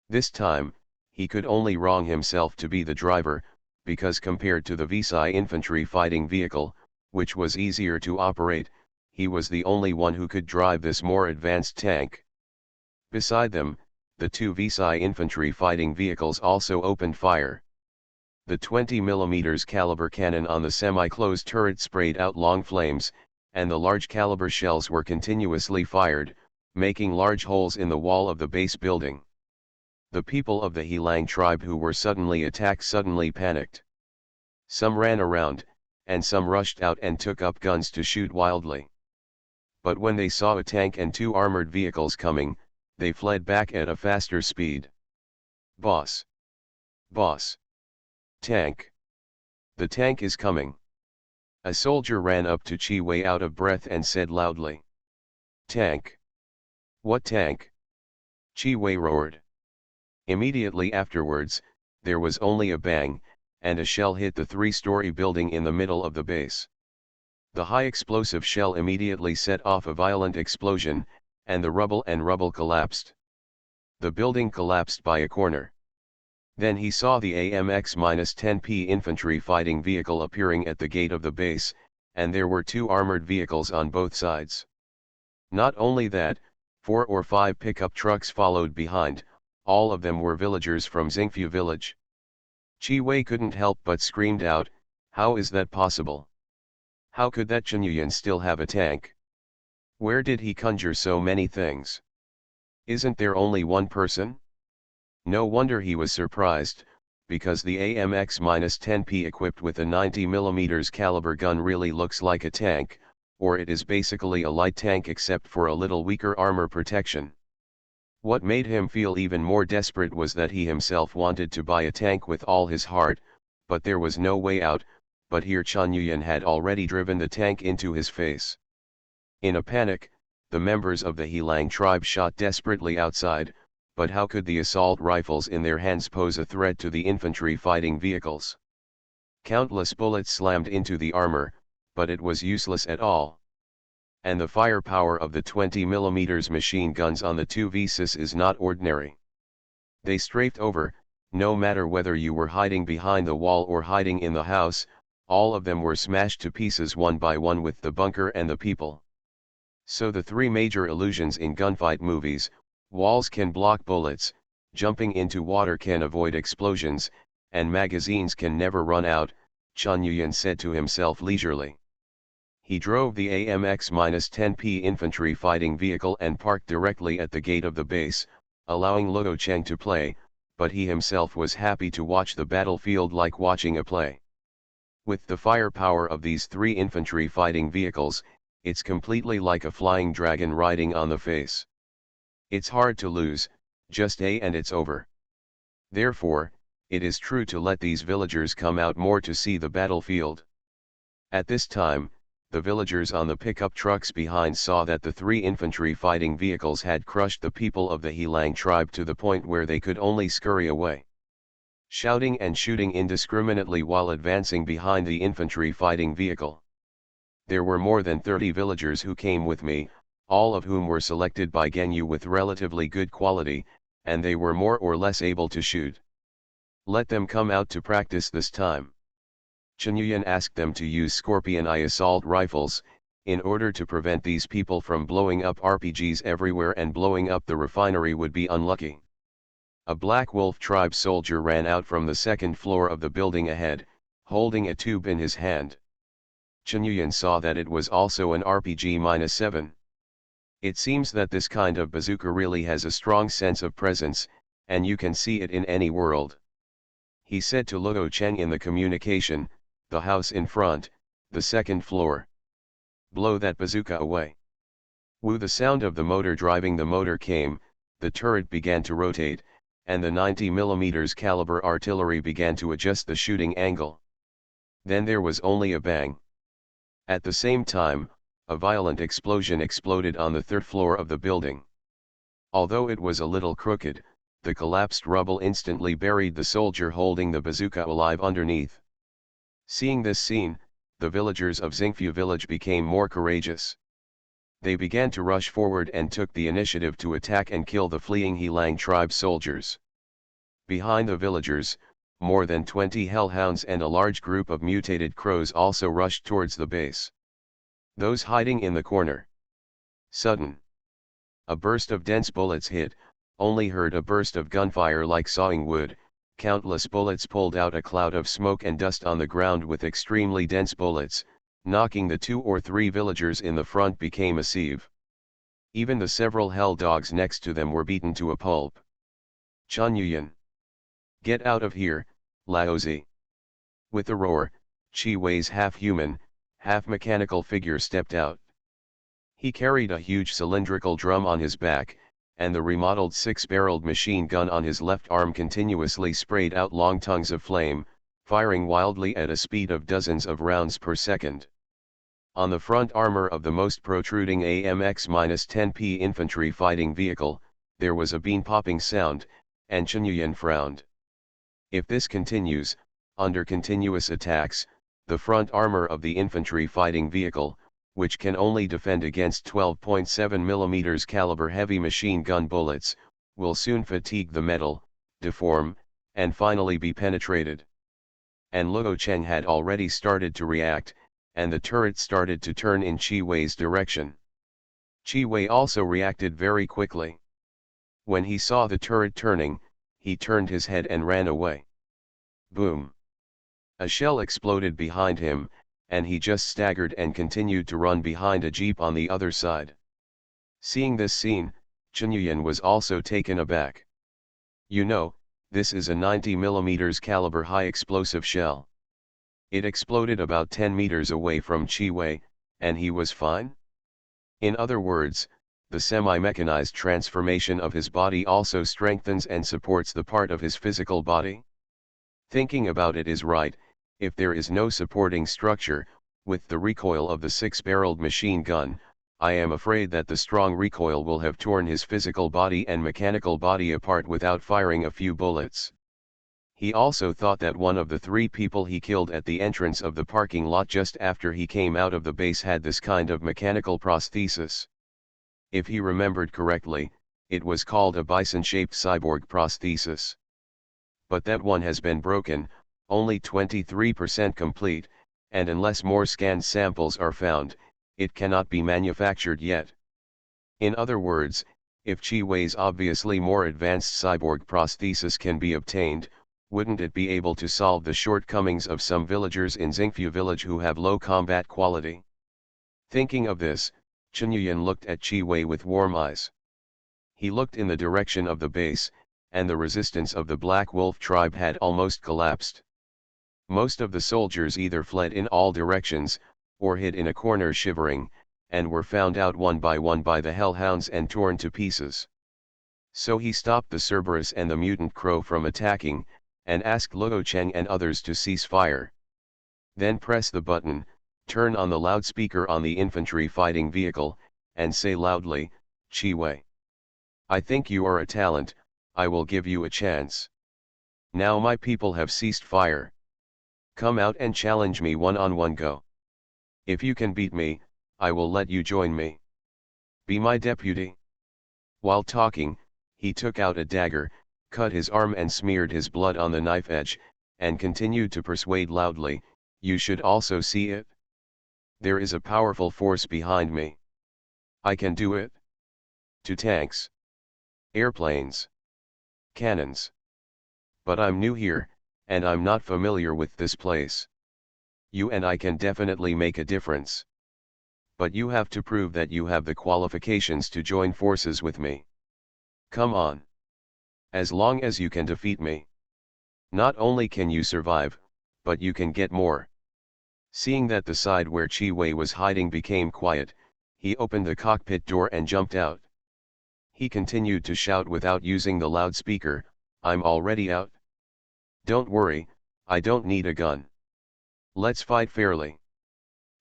[SPEAKER 1] This time, he could only wrong himself to be the driver, because compared to the Wuxia infantry fighting vehicle, which was easier to operate, he was the only one who could drive this more advanced tank. Beside them, the two Wuxia infantry fighting vehicles also opened fire. The 20mm caliber cannon on the semi-closed turret sprayed out long flames, and the large caliber shells were continuously fired, making large holes in the wall of the base building. The people of the Helang tribe who were suddenly attacked suddenly panicked. Some ran around, and some rushed out and took up guns to shoot wildly. But when they saw a tank and two armored vehicles coming, they fled back at a faster speed. "Boss! Boss! Tank! The tank is coming!" A soldier ran up to Chi Wei out of breath and said loudly. "Tank! What tank?" Chi Wei roared. Immediately afterwards, there was only a bang, and a shell hit the three-story building in the middle of the base. The high explosive shell immediately set off a violent explosion, and the rubble collapsed. The building collapsed by a corner. Then he saw the AMX-10P infantry fighting vehicle appearing at the gate of the base, and there were two armored vehicles on both sides. Not only that, 4 or 5 pickup trucks followed behind. All of them were villagers from Xingfu village. Chi Wei couldn't help but screamed out, "How is that possible? How could that Chenyuyan still have a tank? Where did he conjure so many things? Isn't there only one person?" No wonder he was surprised, because the AMX-10P equipped with a 90mm caliber gun really looks like a tank, or it is basically a light tank except for a little weaker armor protection. What made him feel even more desperate was that he himself wanted to buy a tank with all his heart, but there was no way out, but here Chenyuyan had already driven the tank into his face. In a panic, the members of the Helang tribe shot desperately outside, but how could the assault rifles in their hands pose a threat to the infantry fighting vehicles? Countless bullets slammed into the armor, but it was useless at all. And the firepower of the 20mm machine guns on the two Vs is not ordinary. They strafed over, no matter whether you were hiding behind the wall or hiding in the house, all of them were smashed to pieces one by one with the bunker and the people. So the three major illusions in gunfight movies: walls can block bullets, jumping into water can avoid explosions, and magazines can never run out, Chenyuyan said to himself leisurely. He drove the AMX-10P infantry fighting vehicle and parked directly at the gate of the base, allowing Luo Cheng to play, but he himself was happy to watch the battlefield like watching a play. With the firepower of these three infantry fighting vehicles, it's completely like a flying dragon riding on the face. It's hard to lose, just and it's over. Therefore, it is true to let these villagers come out more to see the battlefield. At this time, the villagers on the pickup trucks behind saw that the three infantry fighting vehicles had crushed the people of the Helang tribe to the point where they could only scurry away, shouting and shooting indiscriminately while advancing behind the infantry fighting vehicle. There were more than 30 villagers who came with me, all of whom were selected by Genyu with relatively good quality, and they were more or less able to shoot. Let them come out to practice this time. Chenyuyan asked them to use Scorpion Eye assault rifles, in order to prevent these people from blowing up RPGs everywhere, and blowing up the refinery would be unlucky. A Black Wolf tribe soldier ran out from the second floor of the building ahead, holding a tube in his hand. Chenyuyan saw that it was also an RPG-7. It seems that this kind of bazooka really has a strong sense of presence, and you can see it in any world. He said to Luo Cheng in the communication, "The house in front, the second floor. Blow that bazooka away." Woo! The sound of the motor driving the motor came, the turret began to rotate, and the 90mm caliber artillery began to adjust the shooting angle. Then there was only a bang. At the same time, a violent explosion exploded on the third floor of the building. Although it was a little crooked, the collapsed rubble instantly buried the soldier holding the bazooka alive underneath. Seeing this scene, the villagers of Xingfu village became more courageous. They began to rush forward and took the initiative to attack and kill the fleeing Helang tribe soldiers. Behind the villagers, more than 20 hellhounds and a large group of mutated crows also rushed towards the base. Those hiding in the corner. Sudden. A burst of dense bullets hit, only heard a burst of gunfire like sawing wood, countless bullets pulled out a cloud of smoke and dust on the ground with extremely dense bullets, knocking the 2 or 3 villagers in the front became a sieve. Even the several hell dogs next to them were beaten to a pulp. Chun Yuyan. Get out of here, Laozi. With a roar, Chi Wei's half-human, half-mechanical figure stepped out. He carried a huge cylindrical drum on his back, and the remodeled 6-barreled machine gun on his left arm continuously sprayed out long tongues of flame, firing wildly at a speed of dozens of rounds per second. On the front armor of the most protruding AMX-10P infantry fighting vehicle, there was a bean-popping sound, and Chen Yuyan frowned. If this continues, under continuous attacks, the front armor of the infantry fighting vehicle, which can only defend against 12.7 mm caliber heavy machine gun bullets, will soon fatigue the metal, deform, and finally be penetrated. And Luo Cheng had already started to react, and the turret started to turn in Chi Wei's direction. Chi Wei also reacted very quickly. When he saw the turret turning, he turned his head and ran away. Boom! A shell exploded behind him, and he just staggered and continued to run behind a jeep on the other side. Seeing this scene, Chen Yuyan was also taken aback. You know, this is a 90 mm caliber high explosive shell. It exploded about 10 meters away from Chi Wei, and he was fine? In other words, the semi-mechanized transformation of his body also strengthens and supports the part of his physical body? Thinking about it is right, if there is no supporting structure, with the recoil of the 6-barreled machine gun, I am afraid that the strong recoil will have torn his physical body and mechanical body apart without firing a few bullets. He also thought that one of the 3 people he killed at the entrance of the parking lot just after he came out of the base had this kind of mechanical prosthesis. If he remembered correctly, it was called a bison-shaped cyborg prosthesis. But that one has been broken, only 23% complete, and unless more scanned samples are found, it cannot be manufactured yet. In other words, if Chi Wei's obviously more advanced cyborg prosthesis can be obtained, wouldn't it be able to solve the shortcomings of some villagers in Xingfu village who have low combat quality? Thinking of this, Chen Yuyan looked at Chi Wei with warm eyes. He looked in the direction of the base, and the resistance of the Black Wolf tribe had almost collapsed. Most of the soldiers either fled in all directions, or hid in a corner shivering, and were found out one by the hellhounds and torn to pieces. So he stopped the Cerberus and the mutant crow from attacking, and asked Luo Cheng and others to cease fire. Then press the button, turn on the loudspeaker on the infantry fighting vehicle, and say loudly, Chi Wei. I think you are a talent, I will give you a chance. Now my people have ceased fire. Come out and challenge me one-on-one go. If you can beat me, I will let you join me. Be my deputy. While talking, he took out a dagger, cut his arm and smeared his blood on the knife edge, and continued to persuade loudly, you should also see it. There is a powerful force behind me. I can do it. To tanks. Airplanes. Cannons. But I'm new here, and I'm not familiar with this place. You and I can definitely make a difference. But you have to prove that you have the qualifications to join forces with me. Come on. As long as you can defeat me. Not only can you survive, but you can get more. Seeing that the side where Chi Wei was hiding became quiet, he opened the cockpit door and jumped out. He continued to shout without using the loudspeaker, I'm already out. Don't worry, I don't need a gun. Let's fight fairly.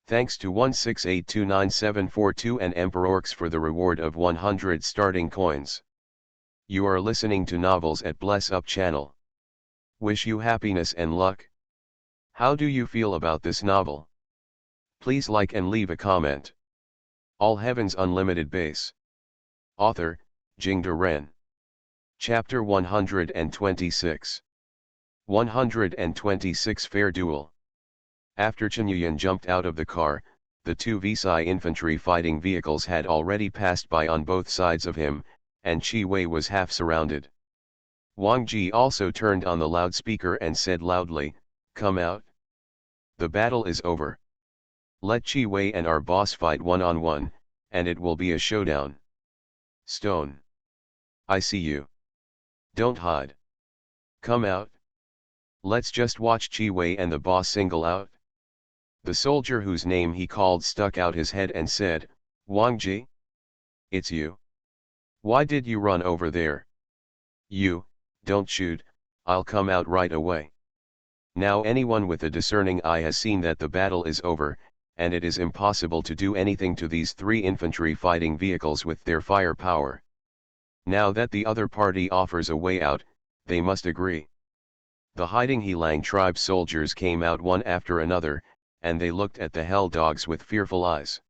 [SPEAKER 1] Thanks to 1682972 and Emperorx for the reward of 100 starting coins. You are listening to Novels at Bless Up channel. Wish you happiness and luck. How do you feel about this novel? Please like and leave a comment. All Heaven's Unlimited Base. Author, Jingde Ren. Chapter 126. 126 Fair Duel. After Chen jumped out of the car, the two Visai infantry fighting vehicles had already passed by on both sides of him, and Qi Wei was half surrounded. Wang Ji also turned on the loudspeaker and said loudly, "Come out. The battle is over. Let Qi Wei and our boss fight one-on-one, and it will be a showdown. Stone. I see you. Don't hide. Come out. Let's just watch Qi Wei and the boss single out." The soldier whose name he called stuck out his head and said, "Wang Ji? It's you. Why did you run over there? You, don't shoot, I'll come out right away." Now anyone with a discerning eye has seen that the battle is over, and it is impossible to do anything to these three infantry fighting vehicles with their firepower. Now that the other party offers a way out, they must agree. The hiding Helang tribe soldiers came out one after another, and they looked at the hell dogs with fearful eyes.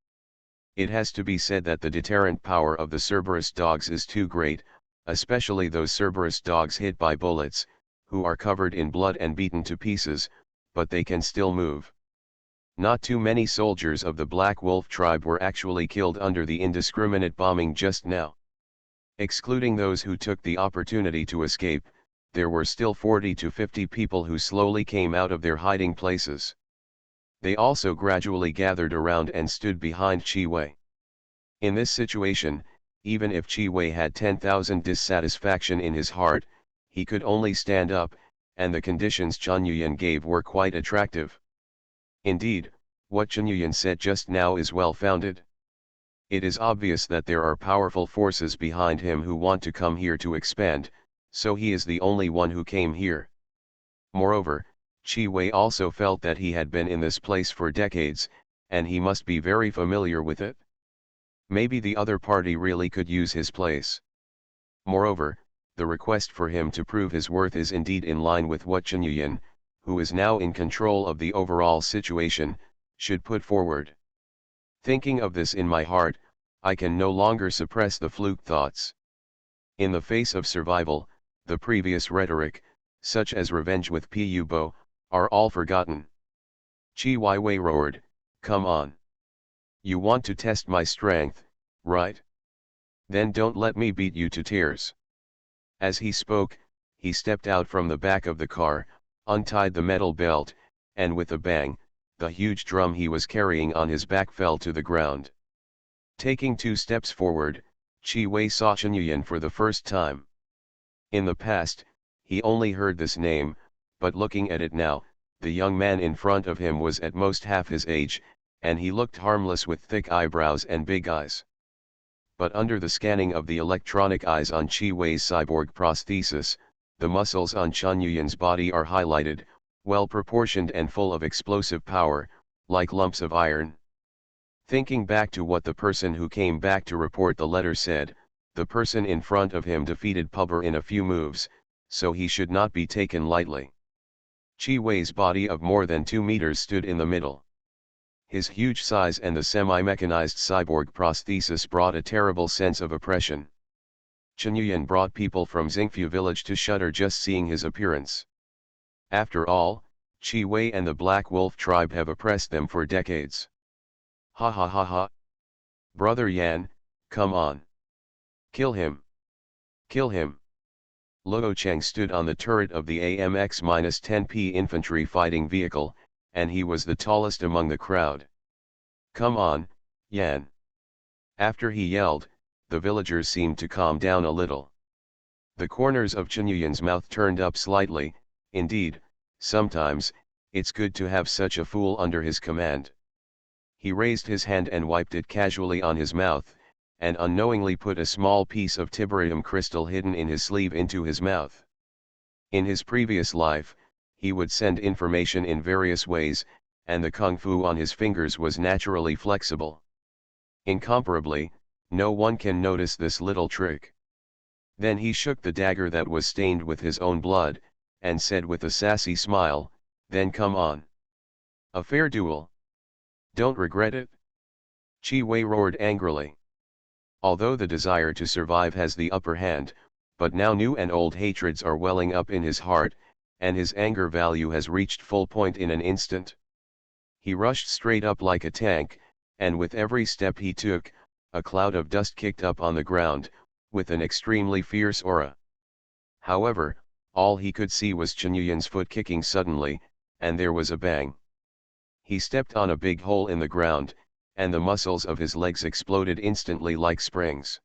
[SPEAKER 1] It has to be said that the deterrent power of the Cerberus dogs is too great, especially those Cerberus dogs hit by bullets, who are covered in blood and beaten to pieces, but they can still move. Not too many soldiers of the Black Wolf tribe were actually killed under the indiscriminate bombing just now. Excluding those who took the opportunity to escape, there were still 40 to 50 people who slowly came out of their hiding places. They also gradually gathered around and stood behind Qi Wei. In this situation, even if Qi Wei had 10,000 dissatisfaction in his heart, he could only stand up, and the conditions Chen Yuyan gave were quite attractive. Indeed, what Chen Yuyan said just now is well founded. It is obvious that there are powerful forces behind him who want to come here to expand, so he is the only one who came here. Moreover, Qi Wei also felt that he had been in this place for decades, and he must be very familiar with it. Maybe the other party really could use his place. Moreover, the request for him to prove his worth is indeed in line with what Chen Yuyan, who is now in control of the overall situation, should put forward. Thinking of this in my heart, I can no longer suppress the fluke thoughts. In the face of survival, the previous rhetoric, such as revenge with Pu Bo, are all forgotten. Qi Wei roared, "Come on. You want to test my strength, right? Then don't let me beat you to tears." As he spoke, he stepped out from the back of the car, untied the metal belt, and with a bang, the huge drum he was carrying on his back fell to the ground. Taking 2 steps forward, Qi Wei saw Chen Yuyan for the first time. In the past, he only heard this name, but looking at it now, the young man in front of him was at most half his age, and he looked harmless with thick eyebrows and big eyes. But under the scanning of the electronic eyes on Qi Wei's cyborg prosthesis, the muscles on Chen Yuyan's body are highlighted, well proportioned and full of explosive power, like lumps of iron. Thinking back to what the person who came back to report the letter said, the person in front of him defeated Pubber in a few moves, so he should not be taken lightly. Qi Wei's body of more than 2 meters stood in the middle. His huge size and the semi-mechanized cyborg prosthesis brought a terrible sense of oppression. Chen Yuyan brought people from Xingfu village to shudder just seeing his appearance. After all, Qi Wei and the Black Wolf tribe have oppressed them for decades. Ha ha ha ha. Brother Yan, come on. Kill him. Kill him. Luo Cheng stood on the turret of the AMX-10P infantry fighting vehicle, and he was the tallest among the crowd. Come on, Yan. After he yelled, the villagers seemed to calm down a little. The corners of Chen Yuyan's mouth turned up slightly. Indeed, sometimes, it's good to have such a fool under his command. He raised his hand and wiped it casually on his mouth, and unknowingly put a small piece of tiberium crystal hidden in his sleeve into his mouth. In his previous life, he would send information in various ways, and the kung fu on his fingers was naturally flexible. Incomparably, no one can notice this little trick. Then he shook the dagger that was stained with his own blood, and said with a sassy smile, "Then come on. A fair duel. Don't regret it." Chi Wei roared angrily. Although the desire to survive has the upper hand, but now new and old hatreds are welling up in his heart, and his anger value has reached full point in an instant. He rushed straight up like a tank, and with every step he took, a cloud of dust kicked up on the ground, with an extremely fierce aura. However, all he could see was Chen foot kicking suddenly, and there was a bang. He stepped on a big hole in the ground, and the muscles of his legs exploded instantly like springs.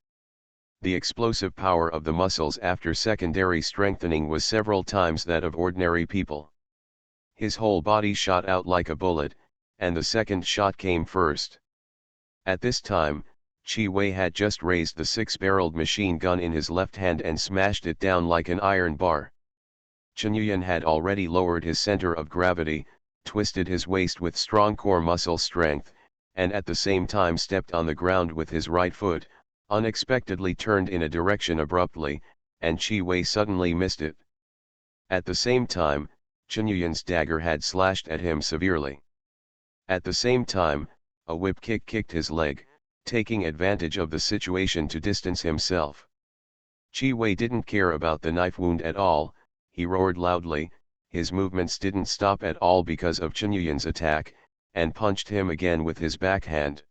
[SPEAKER 1] The explosive power of the muscles after secondary strengthening was several times that of ordinary people. His whole body shot out like a bullet, and the second shot came first. At this time, Chi Wei had just raised the 6-barreled machine gun in his left hand and smashed it down like an iron bar. Chen Yuyan had already lowered his center of gravity, twisted his waist with strong core muscle strength, and at the same time stepped on the ground with his right foot, unexpectedly turned in a direction abruptly, and Chi Wei suddenly missed it. At the same time, Chen Yuyan's dagger had slashed at him severely. At the same time, a whip kick kicked his leg, taking advantage of the situation to distance himself. Chi Wei didn't care about the knife wound at all. He roared loudly, his movements didn't stop at all because of Chen Yuyan's attack, and punched him again with his backhand.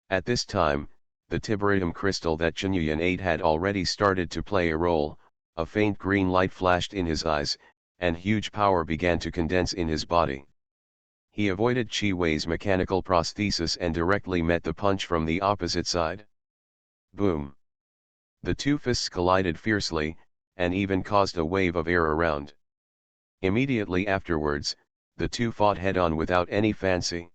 [SPEAKER 1] At this time, the tiberium crystal that Chen Yuyan ate had already started to play a role. A faint green light flashed in his eyes, and huge power began to condense in his body. He avoided Chi Wei's mechanical prosthesis and directly met the punch from the opposite side. Boom! The two fists collided fiercely, and even caused a wave of air around. Immediately afterwards, the two fought head-on without any fancy.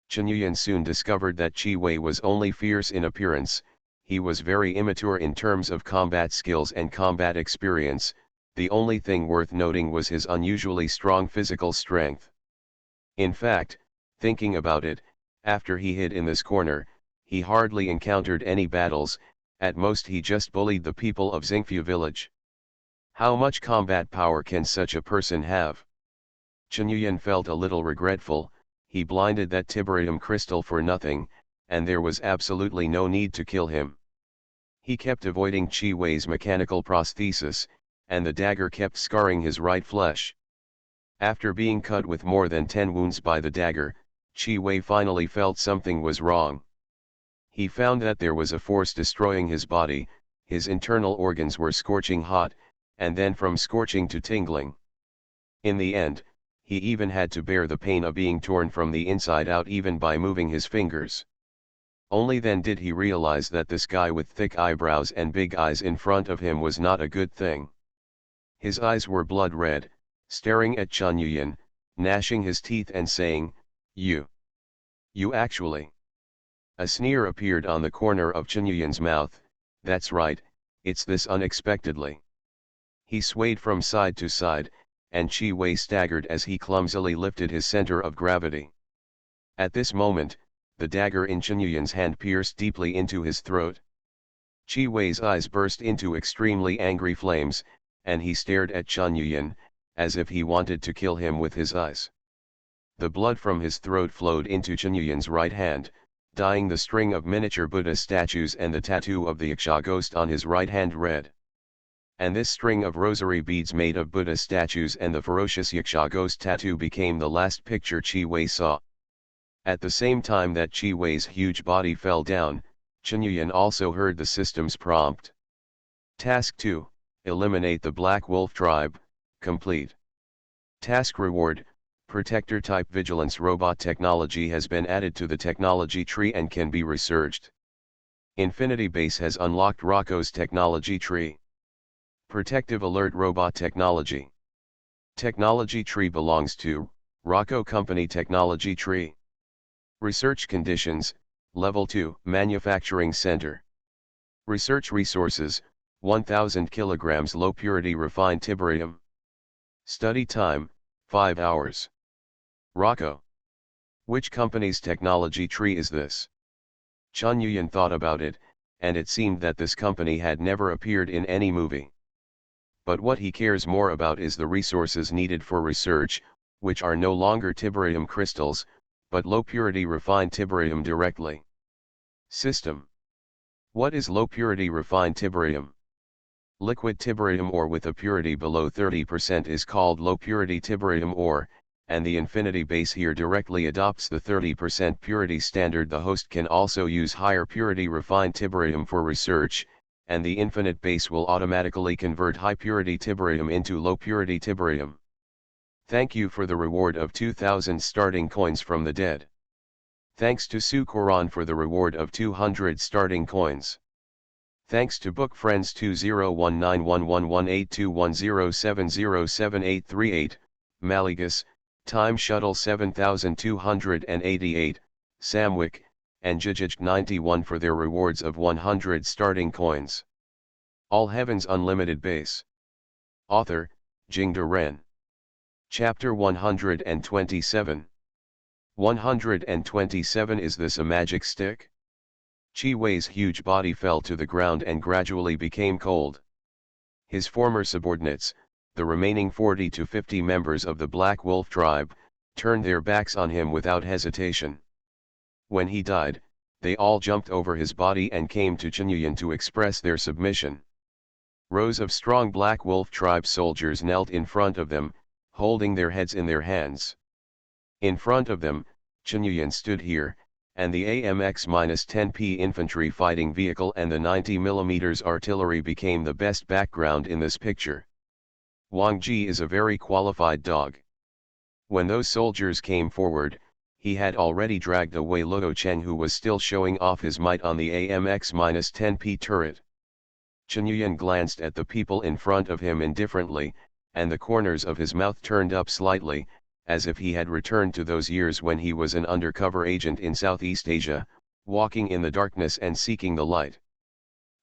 [SPEAKER 1] Chen Yuyan soon discovered that Chi Wei was only fierce in appearance. He was very immature in terms of combat skills and combat experience. The only thing worth noting was his unusually strong physical strength. In fact, thinking about it, after he hid in this corner, he hardly encountered any battles. At most he just bullied the people of Xingfu village. How much combat power can such a person have? Chen Yuyan felt a little regretful. He blinded that tiberium crystal for nothing, and there was absolutely no need to kill him. He kept avoiding Chi Wei's mechanical prosthesis, and the dagger kept scarring his right flesh. After being cut with more than 10 wounds by the dagger, Chi Wei finally felt something was wrong. He found that there was a force destroying his body. His internal organs were scorching hot, and then from scorching to tingling. In the end, he even had to bear the pain of being torn from the inside out even by moving his fingers. Only then did he realize that this guy with thick eyebrows and big eyes in front of him was not a good thing. His eyes were blood red, staring at Chen Yuyan, gnashing his teeth and saying, You actually. A sneer appeared on the corner of Chen Yuyan's mouth. That's right, it's this unexpectedly. He swayed from side to side, and Chi Wei staggered as he clumsily lifted his center of gravity. At this moment, the dagger in Chen Yuyan's hand pierced deeply into his throat. Chi Wei's eyes burst into extremely angry flames, and he stared at Chen Yuyan, as if he wanted to kill him with his eyes. The blood from his throat flowed into Chen Yuyan's right hand, dyeing the string of miniature Buddha statues and the tattoo of the Wuxia ghost on his right hand red. And this string of rosary beads made of Buddha statues and the ferocious Wuxia ghost tattoo became the last picture Chi Wei saw. At the same time that Chi Wei's huge body fell down, Chen Yuyan also heard the system's prompt. Task 2, eliminate the Black Wolf tribe, complete. Task reward, Protector type vigilance robot technology has been added to the technology tree and can be researched. Infinity Base has unlocked Rocco's technology tree. Protective alert robot technology. Technology tree belongs to Rocco Company technology tree. Research conditions, level 2, manufacturing center. Research resources, 1000 kilograms low purity refined tiberium. Study time, 5 hours. Rocco. Which company's technology tree is this? Chen Yuyan thought about it, and it seemed that this company had never appeared in any movie. But what he cares more about is the resources needed for research, which are no longer tiberium crystals, but low-purity refined tiberium directly. System. What is low-purity refined tiberium? Liquid tiberium ore with a purity below 30% is called low-purity tiberium ore, and the infinity base here directly adopts the 30% purity standard. The host can also use higher purity refined tiberium for research, and the infinite base will automatically convert high purity tiberium into low purity tiberium. Thank you for the reward of 2,000 starting coins from the dead. Thanks to Su Koran for the reward of 200 starting coins. Thanks to Book Friends 201911182107078838, Malagas, Time Shuttle 7288, Samwick, and Jijij91 for their rewards of 100 starting coins. All Heavens Unlimited Base. Author, Jingde Ren. Chapter 127. 127. Is this a magic stick? Chi Wei's huge body fell to the ground and gradually became cold. His former subordinates, the remaining 40 to 50 members of the Black Wolf tribe, turned their backs on him without hesitation. When he died, they all jumped over his body and came to Qinyuan to express their submission. Rows of strong Black Wolf tribe soldiers knelt in front of them, holding their heads in their hands. In front of them, Qinyuan stood here, and the AMX-10P infantry fighting vehicle and the 90mm artillery became the best background in this picture. Wang Ji is a very qualified dog. When those soldiers came forward, he had already dragged away Luo Cheng, who was still showing off his might on the AMX-10P turret. Qinyuan glanced at the people in front of him indifferently, and the corners of his mouth turned up slightly, as if he had returned to those years when he was an undercover agent in Southeast Asia, walking in the darkness and seeking the light.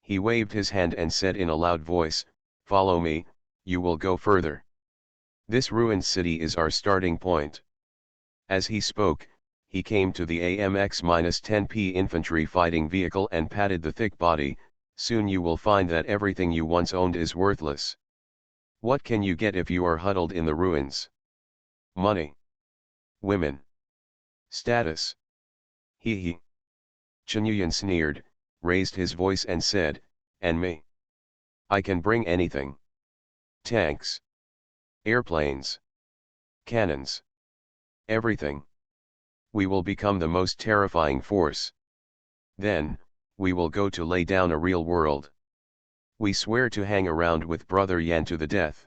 [SPEAKER 1] He waved his hand and said in a loud voice, "Follow me, you will go further. This ruined city is our starting point." As he spoke, he came to the AMX-10P infantry fighting vehicle and patted the thick body. "Soon you will find that everything you once owned is worthless. What can you get if you are huddled in the ruins? Money. Women. Status. He he." Qinyuan sneered, raised his voice and said, "And me? I can bring anything. Tanks. Airplanes. Cannons. Everything. We will become the most terrifying force. Then, we will go to lay down a real world. We swear to hang around with Brother Yan to the death."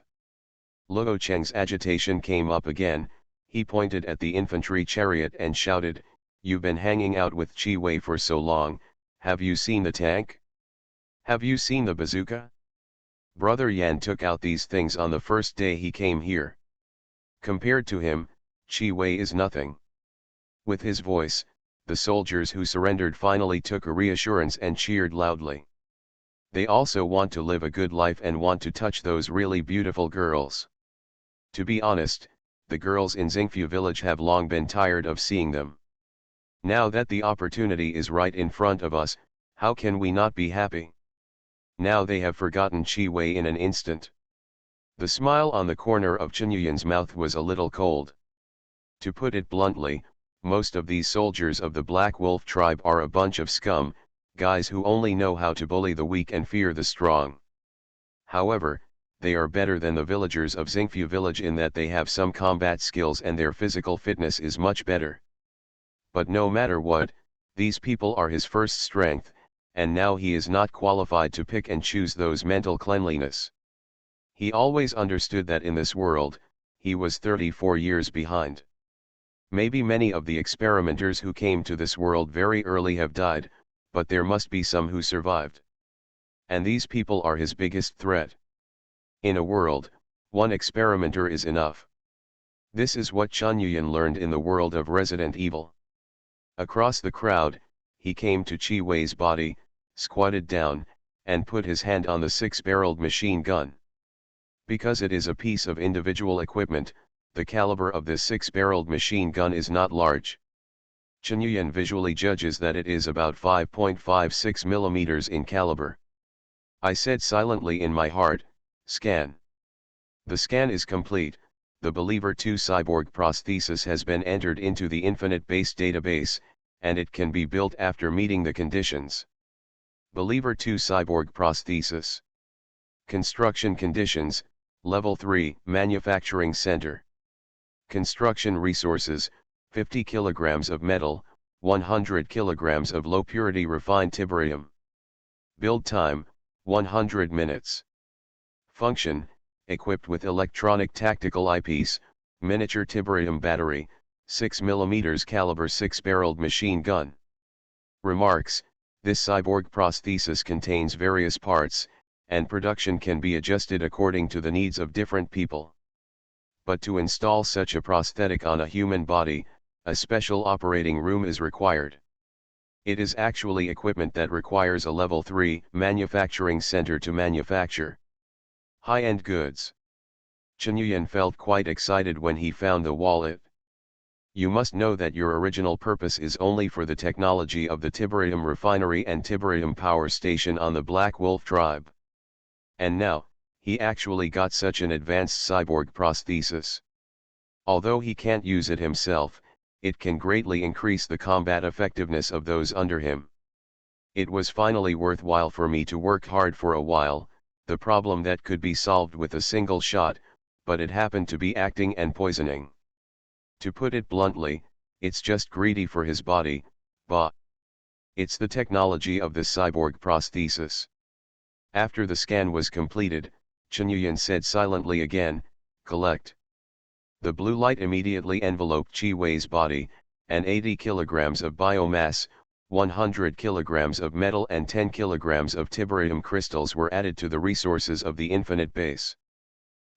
[SPEAKER 1] Luo Cheng's agitation came up again. He pointed at the infantry chariot and shouted, "You've been hanging out with Chi Wei for so long, have you seen the tank? Have you seen the bazooka? Brother Yan took out these things on the first day he came here. Compared to him, Chi Wei is nothing." With his voice, the soldiers who surrendered finally took a reassurance and cheered loudly. They also want to live a good life and want to touch those really beautiful girls. To be honest, the girls in Xingfu village have long been tired of seeing them. Now that the opportunity is right in front of us, how can we not be happy? Now they have forgotten Chi Wei in an instant. The smile on the corner of Qinyuan's mouth was a little cold. To put it bluntly, most of these soldiers of the Black Wolf tribe are a bunch of scum, guys who only know how to bully the weak and fear the strong. However, they are better than the villagers of Xingfu village in that they have some combat skills and their physical fitness is much better. But no matter what, these people are his first strength, and now he is not qualified to pick and choose those mental cleanliness. He always understood that in this world, he was 34 years behind. Maybe many of the experimenters who came to this world very early have died, but there must be some who survived. And these people are his biggest threat. In a world, one experimenter is enough. This is what Qinyuan learned in the world of Resident Evil. Across the crowd, he came to Chi Wei's body, squatted down, and put his hand on the 6-barreled machine gun. Because it is a piece of individual equipment, the caliber of this 6-barreled machine gun is not large. Qinyuan visually judges that it is about 5.56 millimeters in caliber. I said silently in my heart, "Scan." The scan is complete. The Believer 2 cyborg prosthesis has been entered into the Infinite Base database, and it can be built after meeting the conditions. Believer 2 Cyborg Prosthesis. Construction conditions, Level 3, Manufacturing Center. Construction resources, 50 kilograms of metal, 100 kilograms of low-purity refined tiberium. Build time, 100 minutes. Function, equipped with electronic tactical eyepiece, miniature tiberium battery, 6mm caliber 6-barreled machine gun. Remarks, this cyborg prosthesis contains various parts, and production can be adjusted according to the needs of different people. But to install such a prosthetic on a human body, a special operating room is required. It is actually equipment that requires a Level 3 manufacturing center to manufacture high-end goods. Chen Yuyan felt quite excited when he found the wallet. You must know that your original purpose is only for the technology of the tiberium refinery and tiberium power station on the Black Wolf tribe. And now, he actually got such an advanced cyborg prosthesis. Although he can't use it himself, it can greatly increase the combat effectiveness of those under him. It was finally worthwhile for me to work hard for a while, the problem that could be solved with a single shot, but it happened to be acting and poisoning. To put it bluntly, it's just greedy for his body, bah. It's the technology of this cyborg prosthesis. After the scan was completed, Chen Yuyan said silently again, collect. The blue light immediately enveloped Qi Wei's body, and 80 kilograms of biomass, 100 kilograms of metal and 10 kilograms of tiberium crystals were added to the resources of the infinite base.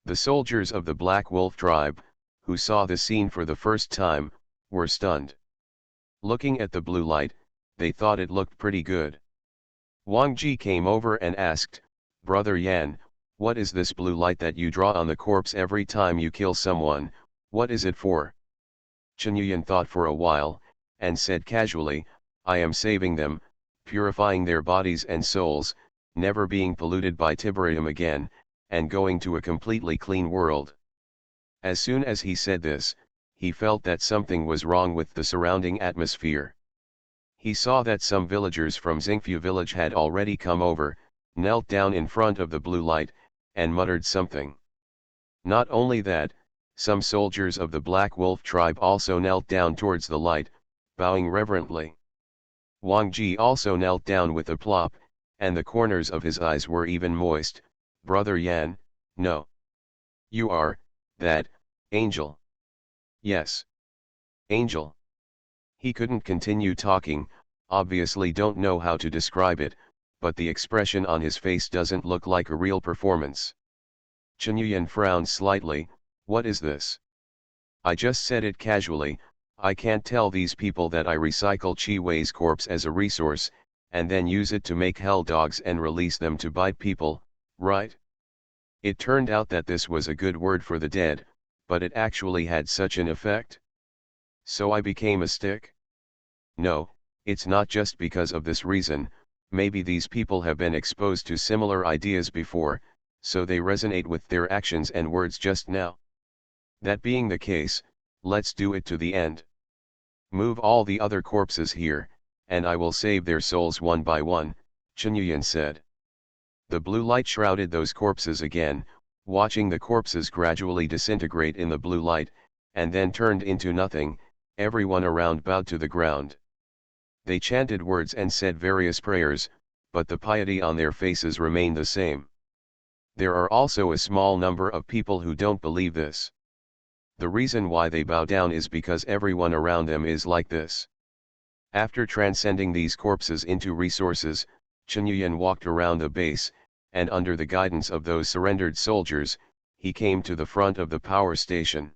[SPEAKER 1] The soldiers of the Black Wolf tribe, who saw the scene for the first time, were stunned. Looking at the blue light, they thought it looked pretty good. Wang Ji came over and asked, Brother Yan, what is this blue light that you draw on the corpse every time you kill someone, what is it for? Chen Yuyan thought for a while, and said casually, I am saving them, purifying their bodies and souls, never being polluted by tiberium again, and going to a completely clean world. As soon as he said this, he felt that something was wrong with the surrounding atmosphere. He saw that some villagers from Xingfu village had already come over, knelt down in front of the blue light, and muttered something. Not only that, some soldiers of the Black Wolf tribe also knelt down towards the light, bowing reverently. Wang Ji also knelt down with a plop, and the corners of his eyes were even moist. Brother Yan, no. You are, that, angel. Yes. Angel. He couldn't continue talking, obviously don't know how to describe it, but the expression on his face doesn't look like a real performance. Chen Yuyan frowned slightly, what is this? I just said it casually, I can't tell these people that I recycle Qi Wei's corpse as a resource, and then use it to make hell dogs and release them to bite people, right? It turned out that this was a good word for the dead, but it actually had such an effect. So I became a stick? No, it's not just because of this reason, maybe these people have been exposed to similar ideas before, so they resonate with their actions and words just now. That being the case, let's do it to the end. Move all the other corpses here, and I will save their souls one by one, Chen Yuyan said. The blue light shrouded those corpses again, watching the corpses gradually disintegrate in the blue light, and then turned into nothing. Everyone around bowed to the ground. They chanted words and said various prayers, but the piety on their faces remained the same. There are also a small number of people who don't believe this. The reason why they bow down is because everyone around them is like this. After transcending these corpses into resources, Chen Yuyan walked around the base, and under the guidance of those surrendered soldiers, he came to the front of the power station.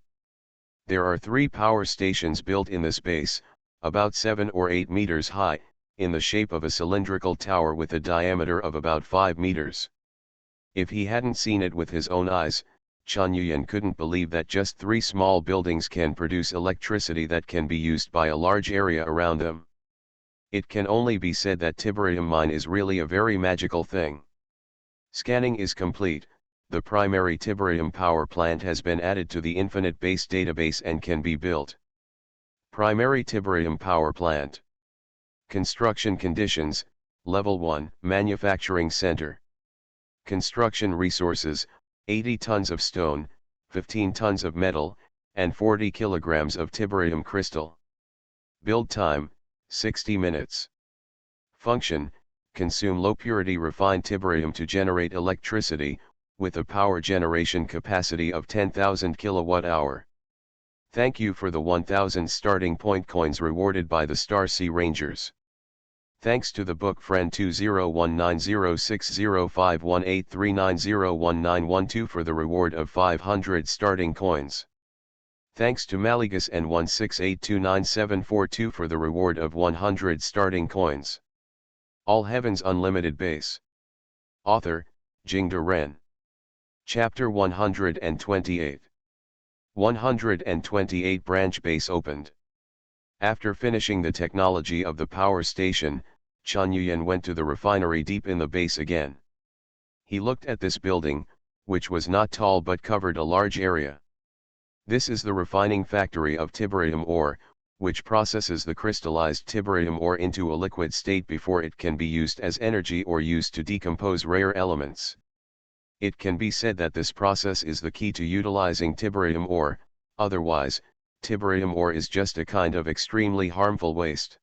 [SPEAKER 1] There are 3 power stations built in this base, about 7 or 8 meters high, in the shape of a cylindrical tower with a diameter of about 5 meters. If he hadn't seen it with his own eyes, Chen Yuyan couldn't believe that just 3 small buildings can produce electricity that can be used by a large area around them. It can only be said that tiberium mine is really a very magical thing. Scanning is complete. The primary tiberium power plant has been added to the infinite base database and can be built. Primary tiberium power plant. Construction conditions, Level 1, Manufacturing Center. Construction resources, 80 tons of stone, 15 tons of metal, and 40 kilograms of tiberium crystal. Build time, 60 minutes. Function, consume low-purity refined tiberium to generate electricity, with a power generation capacity of 10,000 kilowatt-hour. Thank you for the 1,000 starting point coins rewarded by the Star Sea Rangers. Thanks to the book friend 2019060518390191 for the reward of 500 starting coins. Thanks to Maligus and 168299742 for the reward of 100 starting coins. All Heavens Unlimited Base. Author, Jingde Ren. Chapter 128. 128 Branch Base opened. After finishing the technology of the power station, Chen Yuyan went to the refinery deep in the base again. He looked at this building, which was not tall but covered a large area. This is the refining factory of tiberium ore, which processes the crystallized tiberium ore into a liquid state before it can be used as energy or used to decompose rare elements. It can be said that this process is the key to utilizing tiberium ore, otherwise, tiberium ore is just a kind of extremely harmful waste.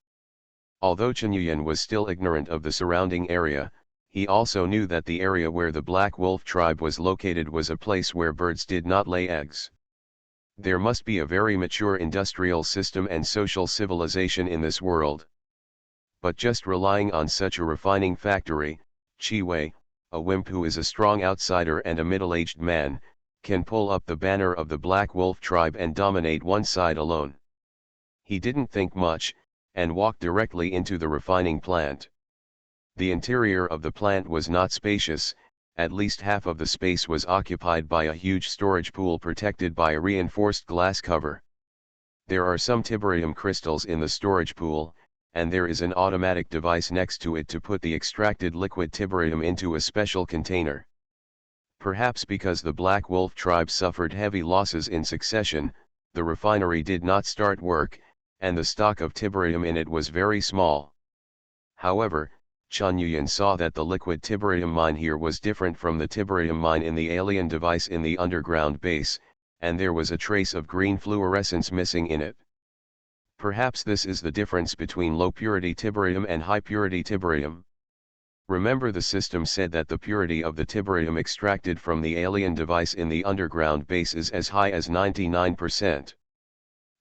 [SPEAKER 1] Although Chen Yuyan was still ignorant of the surrounding area, he also knew that the area where the Black Wolf tribe was located was a place where birds did not lay eggs. There must be a very mature industrial system and social civilization in this world. But just relying on such a refining factory, Chi Wei, a wimp who is a strong outsider and a middle-aged man, can pull up the banner of the Black Wolf tribe and dominate one side alone. He didn't think much, and walked directly into the refining plant. The interior of the plant was not spacious. At least half of the space was occupied by a huge storage pool protected by a reinforced glass cover. There are some tiberium crystals in the storage pool, and there is an automatic device next to it to put the extracted liquid tiberium into a special container. Perhaps because the Black Wolf tribe suffered heavy losses in succession, the refinery did not start work, and the stock of tiberium in it was very small. However, Chen Yuyan saw that the liquid tiberium mine here was different from the tiberium mine in the alien device in the underground base, and there was a trace of green fluorescence missing in it. Perhaps this is the difference between low-purity tiberium and high-purity tiberium. Remember, the system said that the purity of the tiberium extracted from the alien device in the underground base is as high as 99%.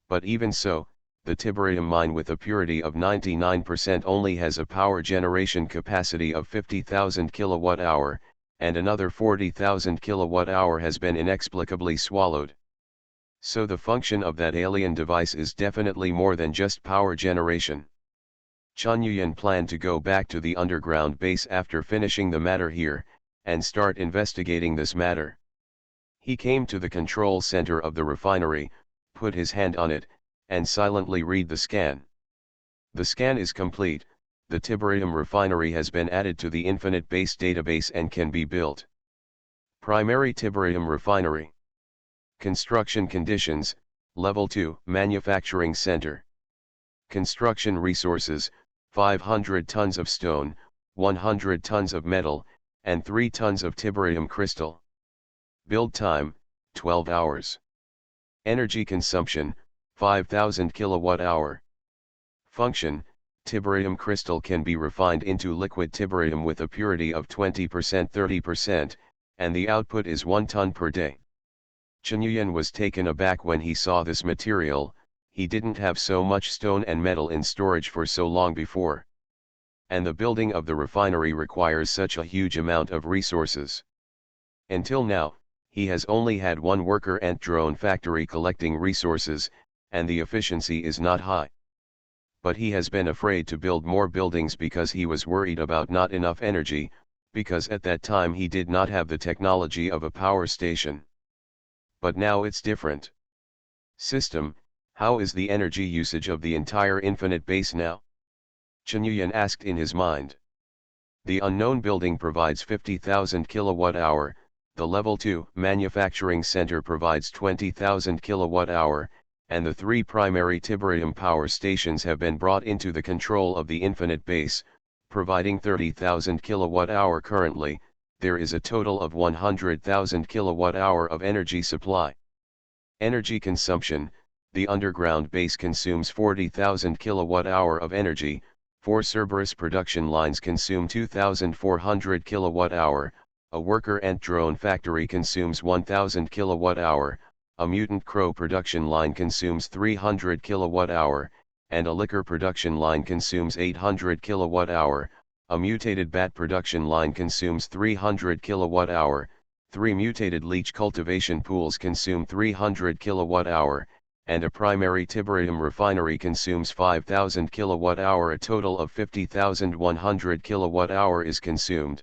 [SPEAKER 1] But even so, the tiberium mine with a purity of 99% only has a power generation capacity of 50,000 kilowatt-hour, and another 40,000 kilowatt-hour has been inexplicably swallowed. So the function of that alien device is definitely more than just power generation. Chen Yuyan planned to go back to the underground base after finishing the matter here, and start investigating this matter. He came to the control center of the refinery, put his hand on it, and silently read the scan. The scan is complete. The tiberium refinery has been added to the infinite base database and can be built. Primary tiberium refinery. Construction conditions, Level 2, Manufacturing Center. Construction resources, 500 tons of stone, 100 tons of metal, and 3 tons of tiberium crystal. Build time, 12 hours. Energy consumption, 5,000 kilowatt-hour. Function, tiberium crystal can be refined into liquid tiberium with a purity of 20% 30%, and the output is 1 ton per day. Chen Yuyan was taken aback when he saw this material. He didn't have so much stone and metal in storage for so long before. And the building of the refinery requires such a huge amount of resources. Until now, he has only had one worker ant drone factory collecting resources, and the efficiency is not high. But he has been afraid to build more buildings because he was worried about not enough energy, because at that time he did not have the technology of a power station. But now it's different. System, how is the energy usage of the entire infinite base now? Chen Yuyan asked in his mind. The unknown building provides 50,000 kilowatt-hour, the Level 2 Manufacturing Center provides 20,000 kilowatt-hour, and the 3 primary tiberium power stations have been brought into the control of the Infinite Base, providing 30,000 kWh currently. There is a total of 100,000 kWh of energy supply. Energy consumption: the underground base consumes 40,000 kWh of energy, 4 Cerberus production lines consume 2,400 kWh, a worker ant drone factory consumes 1,000 kWh, a mutant crow production line consumes 300 kWh, and a liquor production line consumes 800 kWh, a mutated bat production line consumes 300 kWh, 3 mutated leech cultivation pools consume 300 kWh, and a primary tiberium refinery consumes 5,000 kWh. A total of 50,100 kWh is consumed.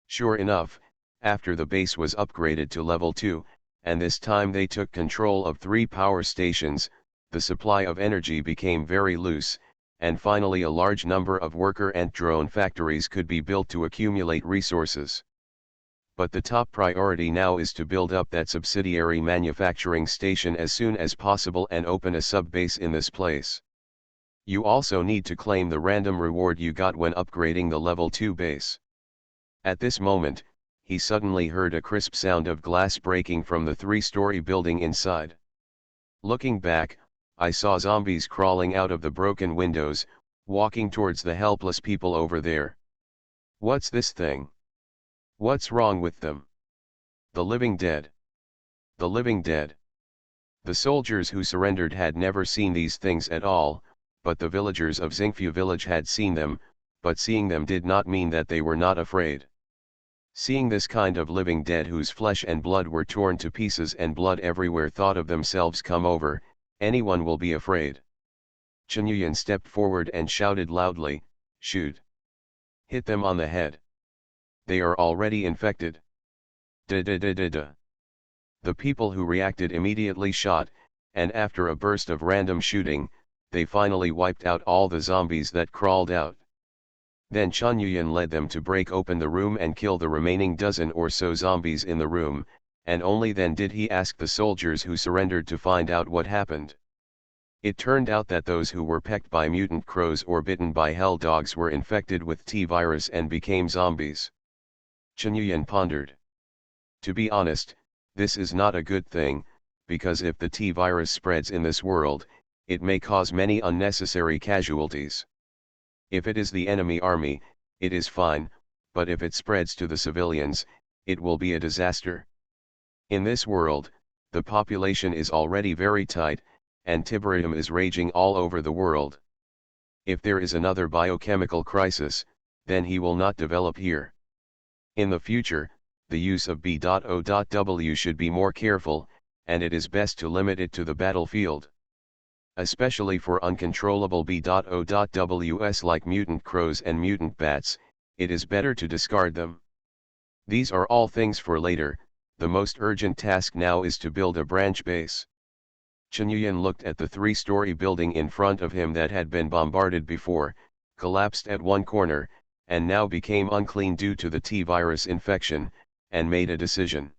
[SPEAKER 1] Sure enough, after the base was upgraded to level 2, and this time they took control of 3 power stations, the supply of energy became very loose, and finally a large number of worker ant drone factories could be built to accumulate resources. But the top priority now is to build up that subsidiary manufacturing station as soon as possible and open a sub-base in this place. You also need to claim the random reward you got when upgrading the level 2 base. At this moment, he suddenly heard a crisp sound of glass breaking from the 3-story building inside. Looking back, I saw zombies crawling out of the broken windows, walking towards the helpless people over there. What's this thing? What's wrong with them? The living dead. The living dead. The soldiers who surrendered had never seen these things at all, but the villagers of Xingfu village had seen them, but seeing them did not mean that they were not afraid. Seeing this kind of living dead whose flesh and blood were torn to pieces and blood everywhere, thought of themselves, come over, anyone will be afraid. Chen Yuyan stepped forward and shouted loudly, shoot. Hit them on the head. They are already infected. Da-da-da-da-da. The people who reacted immediately shot, and after a burst of random shooting, they finally wiped out all the zombies that crawled out. Then Chen Yuyan led them to break open the room and kill the remaining dozen or so zombies in the room, and only then did he ask the soldiers who surrendered to find out what happened. It turned out that those who were pecked by mutant crows or bitten by hell dogs were infected with T-virus and became zombies. Chen Yuyan pondered. To be honest, this is not a good thing, because if the T-virus spreads in this world, it may cause many unnecessary casualties. If it is the enemy army, it is fine, but if it spreads to the civilians, it will be a disaster. In this world, the population is already very tight, and tiberium is raging all over the world. If there is another biochemical crisis, then he will not develop here. In the future, the use of B.O.W should be more careful, and it is best to limit it to the battlefield. Especially for uncontrollable B.O.Ws like mutant crows and mutant bats, it is better to discard them. These are all things for later. The most urgent task now is to build a branch base. Chen Yuyan looked at the 3-story building in front of him that had been bombarded before, collapsed at one corner, and now became unclean due to the T-virus infection, and made a decision.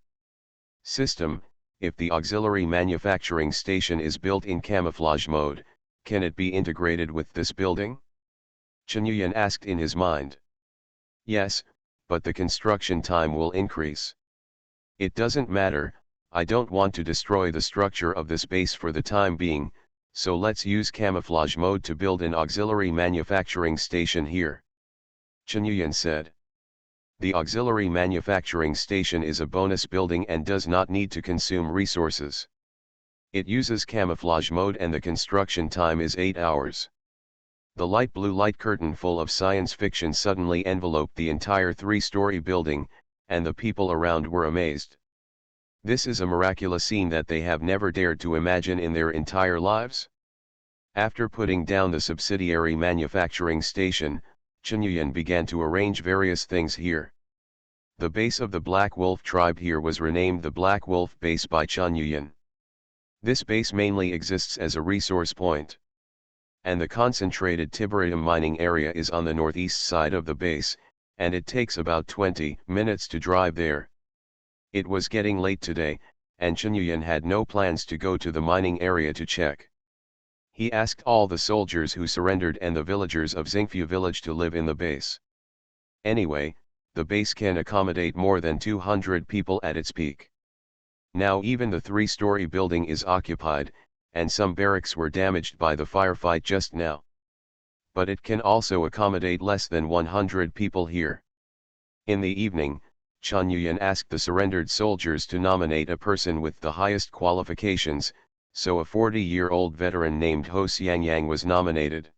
[SPEAKER 1] System: if the auxiliary manufacturing station is built in camouflage mode, can it be integrated with this building? Chen Yuyan asked in his mind. Yes, but the construction time will increase. It doesn't matter, I don't want to destroy the structure of this base for the time being, so let's use camouflage mode to build an auxiliary manufacturing station here. Chen Yuyan said. The auxiliary manufacturing station is a bonus building and does not need to consume resources. It uses camouflage mode and the construction time is 8 hours. The light blue light curtain full of science fiction suddenly enveloped the entire 3-story building, and the people around were amazed. This is a miraculous scene that they have never dared to imagine in their entire lives. After putting down the subsidiary manufacturing station, Chen Yuyan began to arrange various things here. The base of the Black Wolf tribe here was renamed the Black Wolf Base by Chen Yuyan. This base mainly exists as a resource point. And the concentrated tiberium mining area is on the northeast side of the base, and it takes about 20 minutes to drive there. It was getting late today, and Chen Yuyan had no plans to go to the mining area to check. He asked all the soldiers who surrendered and the villagers of Xingfu village to live in the base. Anyway, the base can accommodate more than 200 people at its peak. Now even the 3-story building is occupied, and some barracks were damaged by the firefight just now. But it can also accommodate less than 100 people here. In the evening, Chen Yuyan asked the surrendered soldiers to nominate a person with the highest qualifications, so a 40-year-old veteran named Ho Xiangyang was nominated.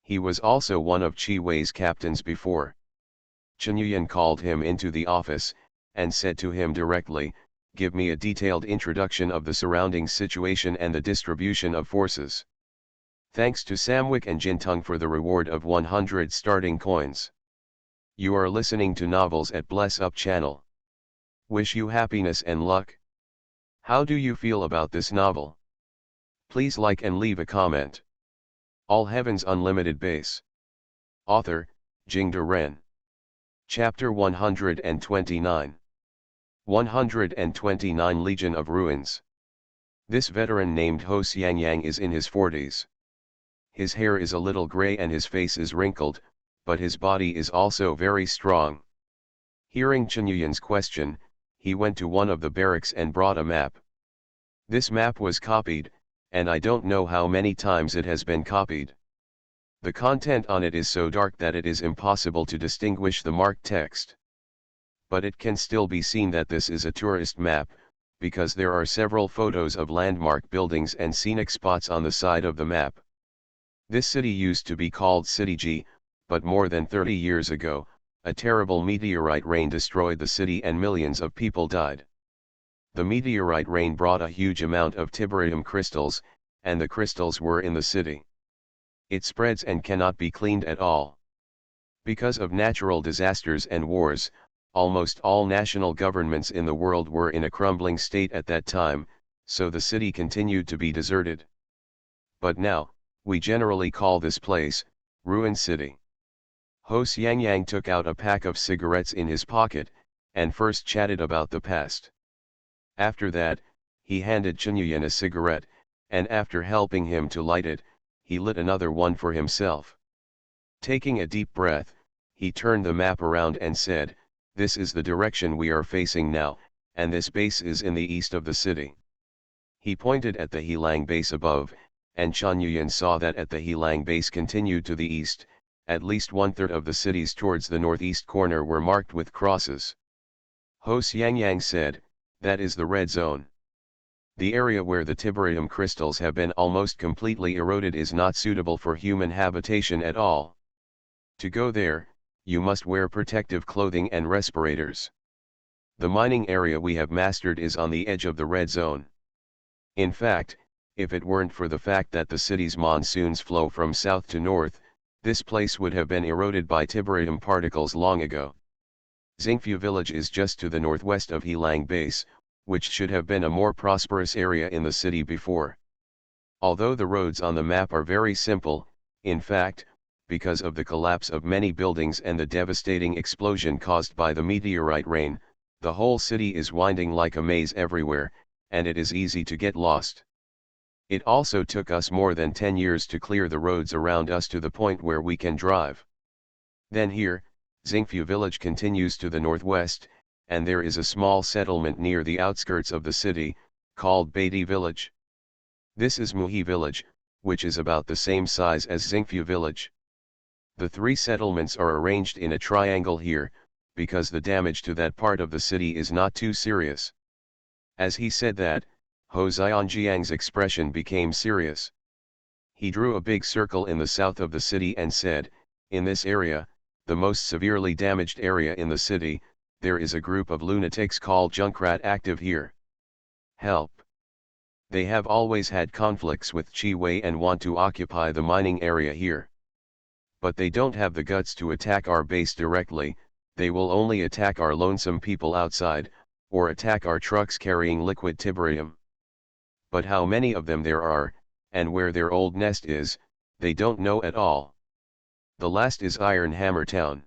[SPEAKER 1] He was also one of Qi Wei's captains before. Chen Yuyan called him into the office, and said to him directly, "Give me a detailed introduction of the surrounding situation and the distribution of forces." Thanks to Samwick and Jintung for the reward of 100 starting coins. You are listening to Novels at Bless Up channel. Wish you happiness and luck. How do you feel about this novel? Please like and leave a comment. All Heavens Unlimited Base. Author, Jingde Ren. Chapter 129. 129 Legion of Ruins. This veteran named Ho Xiangyang is in his 40s. His hair is a little gray and his face is wrinkled, but his body is also very strong. Hearing Chen Yuyan's question, he went to one of the barracks and brought a map. This map was copied, and I don't know how many times it has been copied. The content on it is so dark that it is impossible to distinguish the marked text. But it can still be seen that this is a tourist map, because there are several photos of landmark buildings and scenic spots on the side of the map. This city used to be called City G, but more than 30 years ago, a terrible meteorite rain destroyed the city and millions of people died. The meteorite rain brought a huge amount of tiberium crystals, and the crystals were in the city. It spreads and cannot be cleaned at all. Because of natural disasters and wars, almost all national governments in the world were in a crumbling state at that time, so the city continued to be deserted. But now, we generally call this place, Ruin City. Ho Xiangyang took out a pack of cigarettes in his pocket, and first chatted about the past. After that, he handed Chen Yuyan a cigarette, and after helping him to light it, he lit another one for himself. Taking a deep breath, he turned the map around and said, "This is the direction we are facing now, and this base is in the east of the city." He pointed at the Helang base above, and Chen Yuyan saw that at the Helang base continued to the east, at least 1/3 of the cities towards the northeast corner were marked with crosses. Ho Xiangyang said, "That is the red zone. The area where the tiberium crystals have been almost completely eroded is not suitable for human habitation at all. To go there, you must wear protective clothing and respirators. The mining area we have mastered is on the edge of the red zone. In fact, if it weren't for the fact that the city's monsoons flow from south to north, this place would have been eroded by tiberium particles long ago. Xingfu village is just to the northwest of Helang base, which should have been a more prosperous area in the city before. Although the roads on the map are very simple, in fact, because of the collapse of many buildings and the devastating explosion caused by the meteorite rain, the whole city is winding like a maze everywhere, and it is easy to get lost. It also took us more than 10 years to clear the roads around us to the point where we can drive. Then here, Xingfu village continues to the northwest, and there is a small settlement near the outskirts of the city, called Beidi village. This is Muhi village, which is about the same size as Xingfu village. The 3 settlements are arranged in a triangle here, because the damage to that part of the city is not too serious. As he said that, Ho Xiangyang's expression became serious. He drew a big circle in the south of the city and said, "In this area, the most severely damaged area in the city, there is a group of lunatics called Junkrat active here. Help. They have always had conflicts with Qi Wei and want to occupy the mining area here. But they don't have the guts to attack our base directly, they will only attack our lonesome people outside, or attack our trucks carrying liquid tiberium. But how many of them there are, and where their old nest is, they don't know at all. The last is Iron Hammer Town."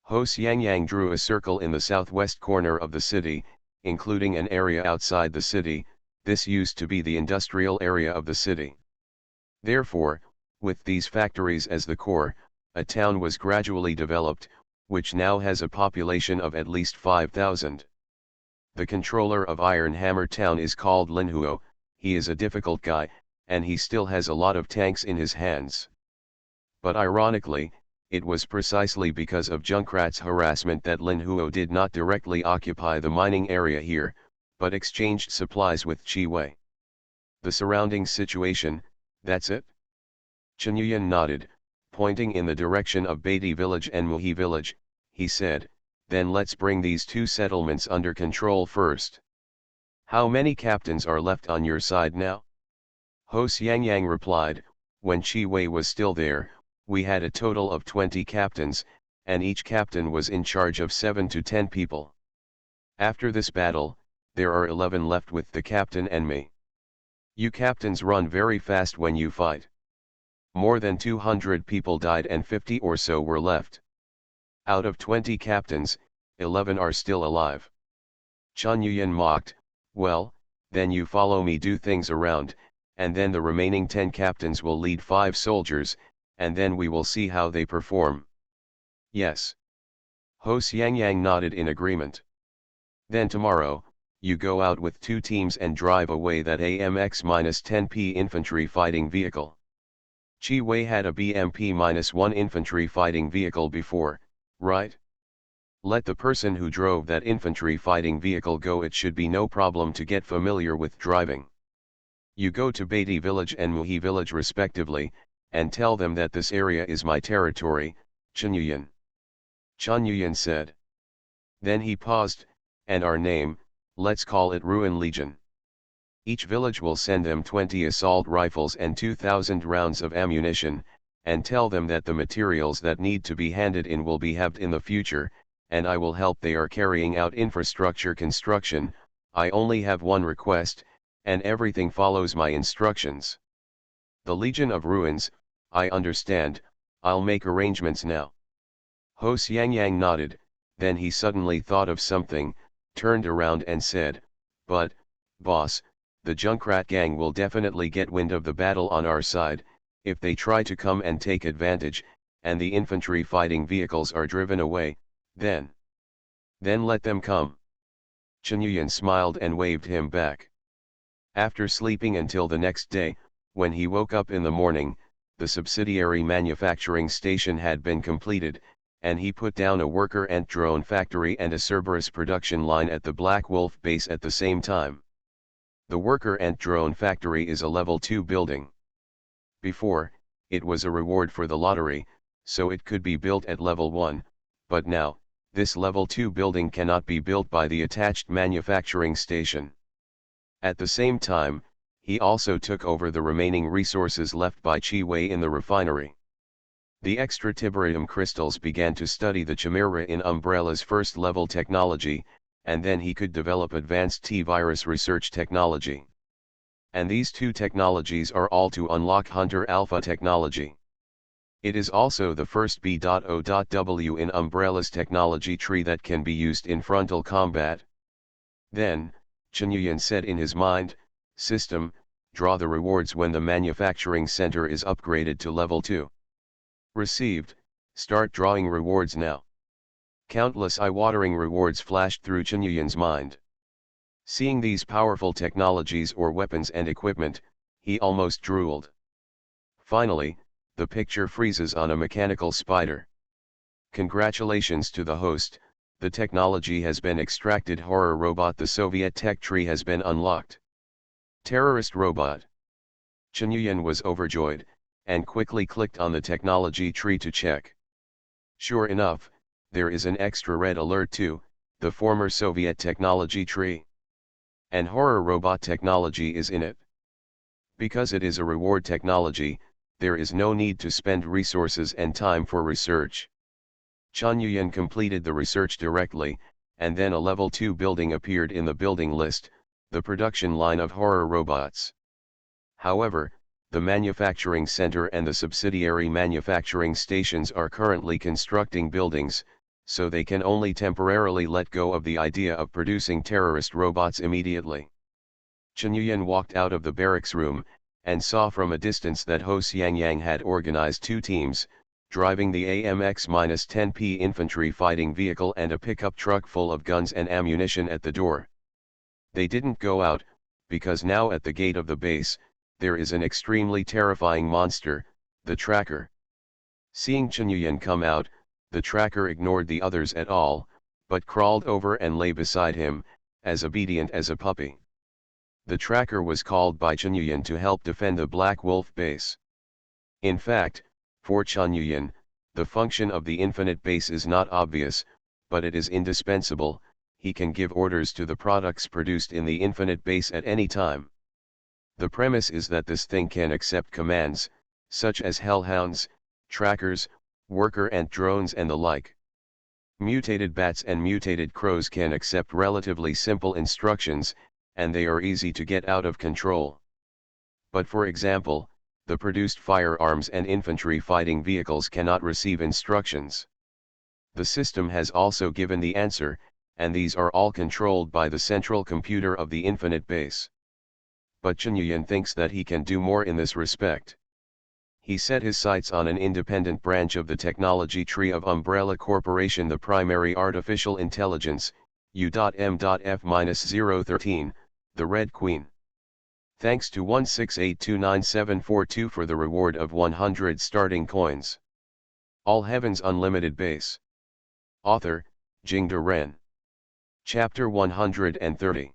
[SPEAKER 1] Ho Xiangyang drew a circle in the southwest corner of the city, including an area outside the city. This used to be the industrial area of the city. Therefore, with these factories as the core, a town was gradually developed, which now has a population of at least 5,000. The controller of Iron Hammer Town is called Linhuo. He is a difficult guy, and he still has a lot of tanks in his hands. But ironically, it was precisely because of Junkrat's harassment that Linhuo did not directly occupy the mining area here, but exchanged supplies with Chi Wei. The surrounding situation, that's it? Chen Yuyan nodded, pointing in the direction of Beatty village and Muhi village. He said, then let's bring these two settlements under control first. How many captains are left on your side now? Ho Xiangyang replied, when Chi Wei was still there, we had a total of 20 captains, and each captain was in charge of 7 to 10 people. After this battle, there are 11 left with the captain and me. You captains run very fast when you fight. More than 200 people died and 50 or so were left. Out of 20 captains, 11 are still alive. Chen Yuyan mocked, well, then you follow me do things around, and then the remaining 10 captains will lead 5 soldiers, and then we will see how they perform. Yes. Ho Xiangyang nodded in agreement. Then tomorrow, you go out with 2 teams and drive away that AMX-10P infantry fighting vehicle. Chi Wei had a BMP-1 infantry fighting vehicle before, right? Let the person who drove that infantry fighting vehicle go. It should be no problem to get familiar with driving. You go to Beatty village and Muhi village respectively, and tell them that this area is my territory, Chen Yuyan. Chen Yuyan said. Then he paused, and our name, let's call it Ruin Legion. Each village will send them 20 assault rifles and 2,000 rounds of ammunition, and tell them that the materials that need to be handed in will be halved in the future, and I will help. They are carrying out infrastructure construction. I only have one request, and everything follows my instructions. The Legion of Ruins, I understand, I'll make arrangements now. Ho Xiangyang nodded, then he suddenly thought of something, turned around and said, but, boss, the Junkrat gang will definitely get wind of the battle on our side. If they try to come and take advantage, and the infantry fighting vehicles are driven away, then let them come. Chen Yuyan smiled and waved him back. After sleeping until the next day, when he woke up in the morning, the subsidiary manufacturing station had been completed, and he put down a worker ant drone factory and a Cerberus production line at the Black Wolf base at the same time. The worker ant drone factory is a level 2 building. Before, it was a reward for the lottery, so it could be built at level 1, but now, this level 2 building cannot be built by the attached manufacturing station. At the same time, he also took over the remaining resources left by Chi Wei in the refinery. The extra tiberium crystals began to study the chimera in Umbrella's first-level technology, and then he could develop advanced T-virus research technology. And these two technologies are all to unlock Hunter Alpha technology. It is also the first B.O.W in Umbrella's technology tree that can be used in frontal combat. Then, Chen Yuyan said in his mind, system, draw the rewards when the manufacturing center is upgraded to level 2. Received, start drawing rewards now. Countless eye-watering rewards flashed through Chen Yuyan's mind. Seeing these powerful technologies or weapons and equipment, he almost drooled. Finally, the picture freezes on a mechanical spider. Congratulations to the host, the technology has been extracted. Horror robot. The Soviet tech tree has been unlocked. Terrorist robot. Chen Yuyan was overjoyed, and quickly clicked on the technology tree to check. Sure enough, there is an extra red alert too, the former Soviet technology tree. And horror robot technology is in it. Because it is a reward technology, there is no need to spend resources and time for research. Chen Yuyan completed the research directly, and then a level 2 building appeared in the building list, the production line of horror robots. However, the manufacturing center and the subsidiary manufacturing stations are currently constructing buildings, so they can only temporarily let go of the idea of producing terrorist robots immediately. Chen Yuyan walked out of the barracks room, and saw from a distance that Ho Xiangyang had organized two teams, driving the AMX-10P infantry fighting vehicle and a pickup truck full of guns and ammunition at the door. They didn't go out, because now at the gate of the base, there is an extremely terrifying monster, the tracker. Seeing Chen Yuyan come out, the tracker ignored the others at all, but crawled over and lay beside him, as obedient as a puppy. The tracker was called by Chen Yuyan to help defend the Black Wolf base. In fact, for Chen Yuyan, the function of the infinite base is not obvious, but it is indispensable. He can give orders to the products produced in the infinite base at any time. The premise is that this thing can accept commands, such as hellhounds, trackers, worker ant drones and the like. Mutated bats and mutated crows can accept relatively simple instructions, and they are easy to get out of control. But for example, the produced firearms and infantry fighting vehicles cannot receive instructions. The system has also given the answer, and these are all controlled by the central computer of the infinite base. But Chen Yuyan thinks that he can do more in this respect. He set his sights on an independent branch of the technology tree of Umbrella Corporation, the primary artificial intelligence, U.M.F-013, the Red Queen. Thanks to 168299742 for the reward of 100 starting coins. All Heavens Unlimited Base. Author, Jingde Ren. Chapter 130.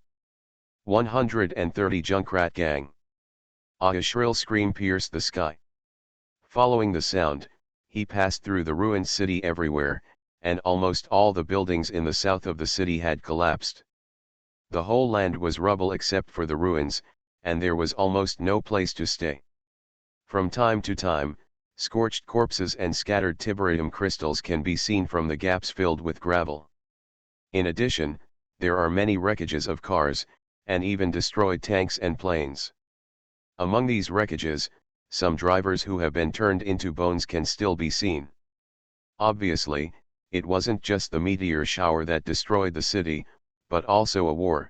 [SPEAKER 1] 130 Junkrat Gang. A shrill scream pierced the sky. Following the sound, he passed through the ruined city everywhere, and almost all the buildings in the south of the city had collapsed. The whole land was rubble except for the ruins, and there was almost no place to stay. From time to time, scorched corpses and scattered tiberium crystals can be seen from the gaps filled with gravel. In addition, there are many wreckages of cars, and even destroyed tanks and planes. Among these wreckages, some drivers who have been turned into bones can still be seen. Obviously, it wasn't just the meteor shower that destroyed the city, but also a war.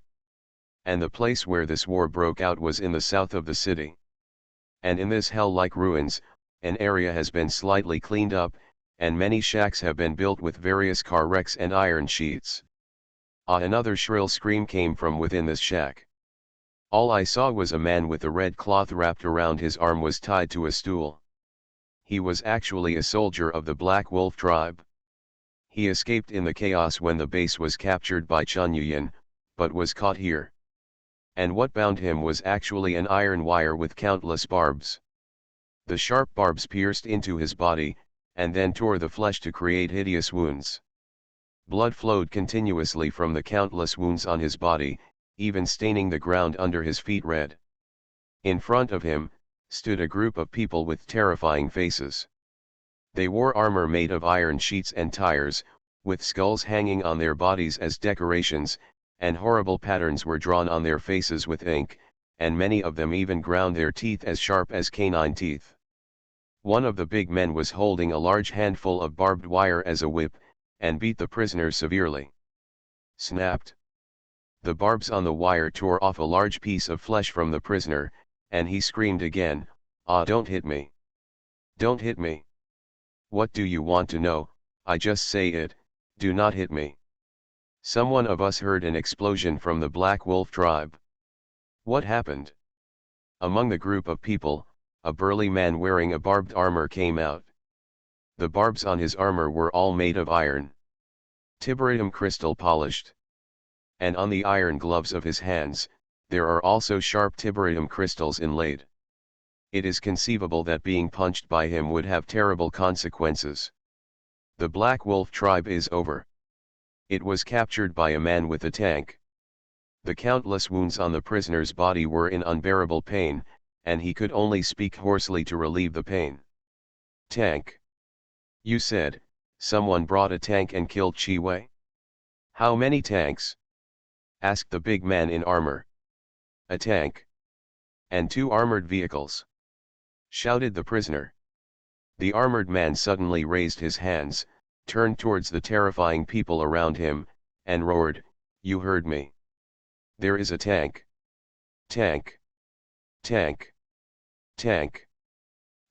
[SPEAKER 1] And the place where this war broke out was in the south of the city. And in this hell-like ruins, an area has been slightly cleaned up, and many shacks have been built with various car wrecks and iron sheets. Another shrill scream came from within this shack. All I saw was a man with a red cloth wrapped around his arm was tied to a stool. He was actually a soldier of the Black Wolf tribe. He escaped in the chaos when the base was captured by Chen Yuyan, but was caught here. And what bound him was actually an iron wire with countless barbs. The sharp barbs pierced into his body, and then tore the flesh to create hideous wounds. Blood flowed continuously from the countless wounds on his body, even staining the ground under his feet red. In front of him, stood a group of people with terrifying faces. They wore armor made of iron sheets and tires, with skulls hanging on their bodies as decorations, and horrible patterns were drawn on their faces with ink, and many of them even ground their teeth as sharp as canine teeth. One of the big men was holding a large handful of barbed wire as a whip, and beat the prisoner severely. Snapped. The barbs on the wire tore off a large piece of flesh from the prisoner, and he screamed again, "Ah, don't hit me! Don't hit me! What do you want to know? I just say it, do not hit me." Someone of us heard an explosion from the Black Wolf tribe. What happened? Among the group of people, a burly man wearing a barbed armor came out. The barbs on his armor were all made of iron. Tiberium crystal polished. And on the iron gloves of his hands, there are also sharp tiberium crystals inlaid. It is conceivable that being punched by him would have terrible consequences. The Black Wolf tribe is over. It was captured by a man with a tank. The countless wounds on the prisoner's body were in unbearable pain, and he could only speak hoarsely to relieve the pain. Tank. You said, someone brought a tank and killed Chi Wei? How many tanks? Asked the big man in armor. A tank. And 2 armored vehicles. Shouted the prisoner. The armored man suddenly raised his hands, turned towards the terrifying people around him, and roared, "You heard me. There is a tank. Tank. Tank. Tank."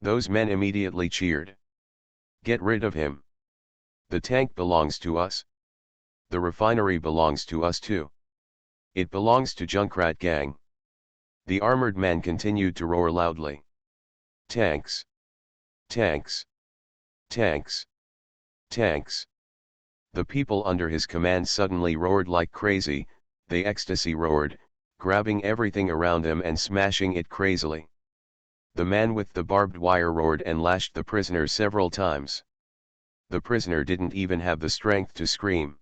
[SPEAKER 1] Those men immediately cheered. "Get rid of him. The tank belongs to us. The refinery belongs to us too. It belongs to Junkrat gang." The armored man continued to roar loudly. "Tanks. Tanks. Tanks. Tanks." The people under his command suddenly roared like crazy. They ecstasy roared, grabbing everything around them and smashing it crazily. The man with the barbed wire roared and lashed the prisoner several times. The prisoner didn't even have the strength to scream.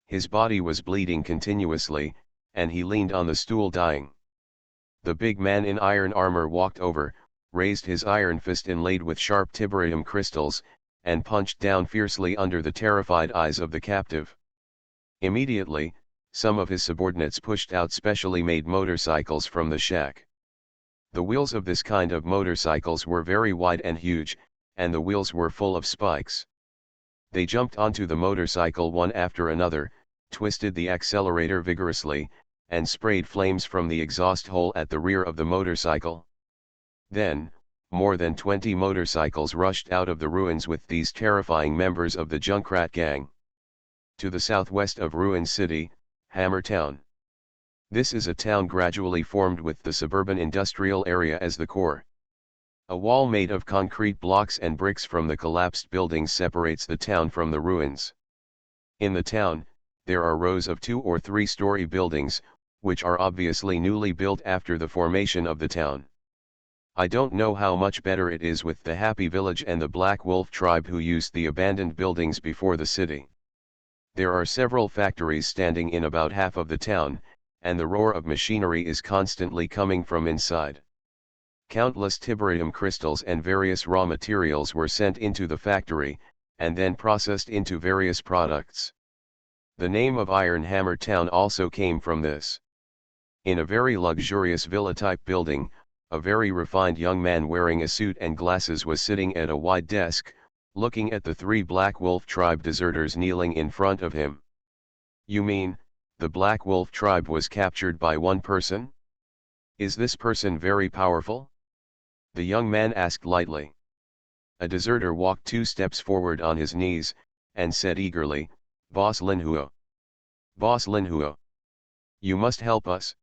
[SPEAKER 1] His body was bleeding continuously, and he leaned on the stool dying. The big man in iron armor walked over, raised his iron fist inlaid with sharp tiberium crystals, and punched down fiercely under the terrified eyes of the captive. Immediately, some of his subordinates pushed out specially made motorcycles from the shack. The wheels of this kind of motorcycles were very wide and huge, and the wheels were full of spikes. They jumped onto the motorcycle one after another, twisted the accelerator vigorously, and sprayed flames from the exhaust hole at the rear of the motorcycle. Then, more than 20 motorcycles rushed out of the ruins with these terrifying members of the Junkrat gang. To the southwest of Ruin City, Hammer Town. This is a town gradually formed with the suburban industrial area as the core. A wall made of concrete blocks and bricks from the collapsed buildings separates the town from the ruins. In the town, there are rows of 2- or 3-story buildings, which are obviously newly built after the formation of the town. I don't know how much better it is with the Happy Village and the Black Wolf tribe who used the abandoned buildings before the city. There are several factories standing in about half of the town, and the roar of machinery is constantly coming from inside. Countless tiberium crystals and various raw materials were sent into the factory, and then processed into various products. The name of Iron Hammer Town also came from this. In a very luxurious villa-type building, a very refined young man wearing a suit and glasses was sitting at a wide desk, looking at the 3 Black Wolf tribe deserters kneeling in front of him. "You mean, the Black Wolf tribe was captured by one person? Is this person very powerful?" the young man asked lightly. A deserter walked 2 steps forward on his knees, and said eagerly, "Boss Linhuo. Boss Linhuo. You must help us.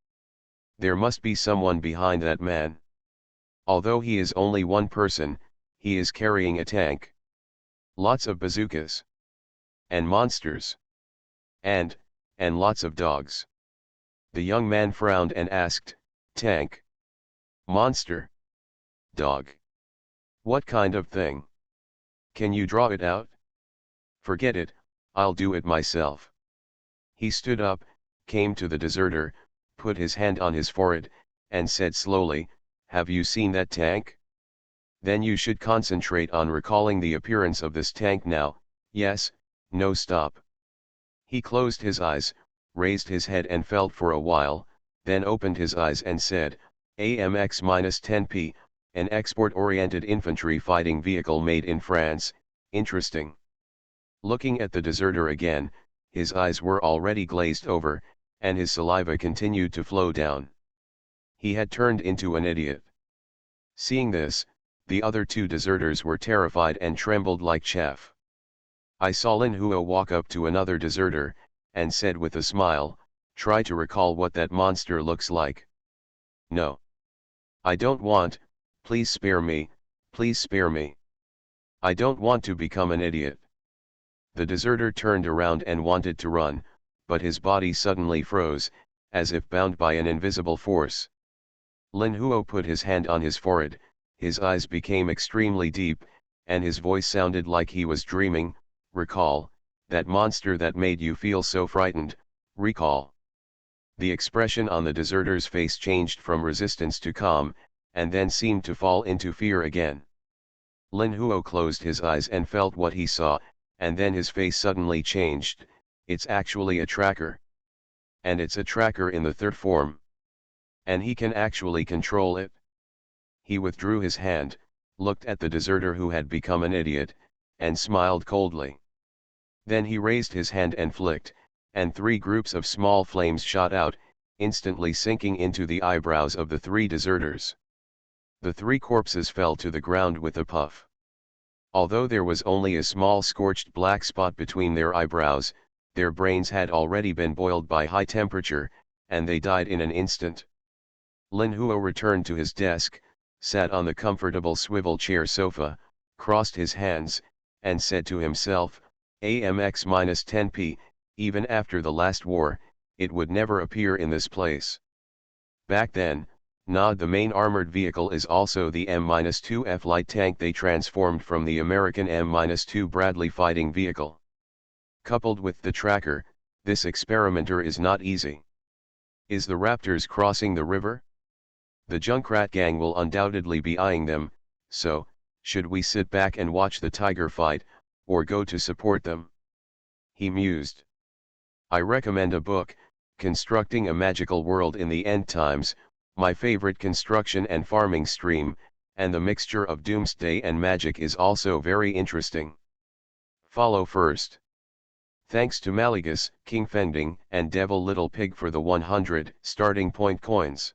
[SPEAKER 1] There must be someone behind that man. Although he is only one person, he is carrying a tank. Lots of bazookas. And monsters. And lots of dogs." The young man frowned and asked, "Tank? Monster? Dog? What kind of thing? Can you draw it out?" "Forget it, I'll do it myself." He stood up, came to the deserter, put his hand on his forehead, and said slowly, "Have you seen that tank? Then you should concentrate on recalling the appearance of this tank now. Yes, no, stop." He closed his eyes, raised his head and felt for a while, then opened his eyes and said, "AMX-10P, an export-oriented infantry fighting vehicle made in France, interesting." Looking at the deserter again, his eyes were already glazed over, and his saliva continued to flow down. He had turned into an idiot. Seeing this, the other 2 deserters were terrified and trembled like chaff. I saw Lin Huo walk up to another deserter, and said with a smile, "Try to recall what that monster looks like." "No. I don't want, please spare me, please spare me. I don't want to become an idiot." The deserter turned around and wanted to run, but his body suddenly froze, as if bound by an invisible force. Lin Huo put his hand on his forehead, his eyes became extremely deep, and his voice sounded like he was dreaming. "Recall, that monster that made you feel so frightened, recall." The expression on the deserter's face changed from resistance to calm, and then seemed to fall into fear again. Lin Huo closed his eyes and felt what he saw, and then his face suddenly changed. "It's actually a tracker. And it's a tracker in the 3rd form. And he can actually control it." He withdrew his hand, looked at the deserter who had become an idiot, and smiled coldly. Then he raised his hand and flicked, and 3 groups of small flames shot out, instantly sinking into the eyebrows of the 3 deserters. The 3 corpses fell to the ground with a puff. Although there was only a small scorched black spot between their eyebrows, their brains had already been boiled by high temperature, and they died in an instant. Lin Huo returned to his desk, sat on the comfortable swivel chair sofa, crossed his hands, and said to himself, AMX-10P, even after the last war, it would never appear in this place. Back then, the main armored vehicle is also the M-2F light tank they transformed from the American M-2 Bradley fighting vehicle. Coupled with the tracker, this experimenter is not easy. Is the Raptors crossing the river? The Junkrat gang will undoubtedly be eyeing them, so, should we sit back and watch the tiger fight, or go to support them? He mused. I recommend a book, Constructing a Magical World in the End Times, my favorite construction and farming stream, and the mixture of doomsday and magic is also very interesting. Follow first. Thanks to Malagus, King Fending, and Devil Little Pig for the 100 starting point coins.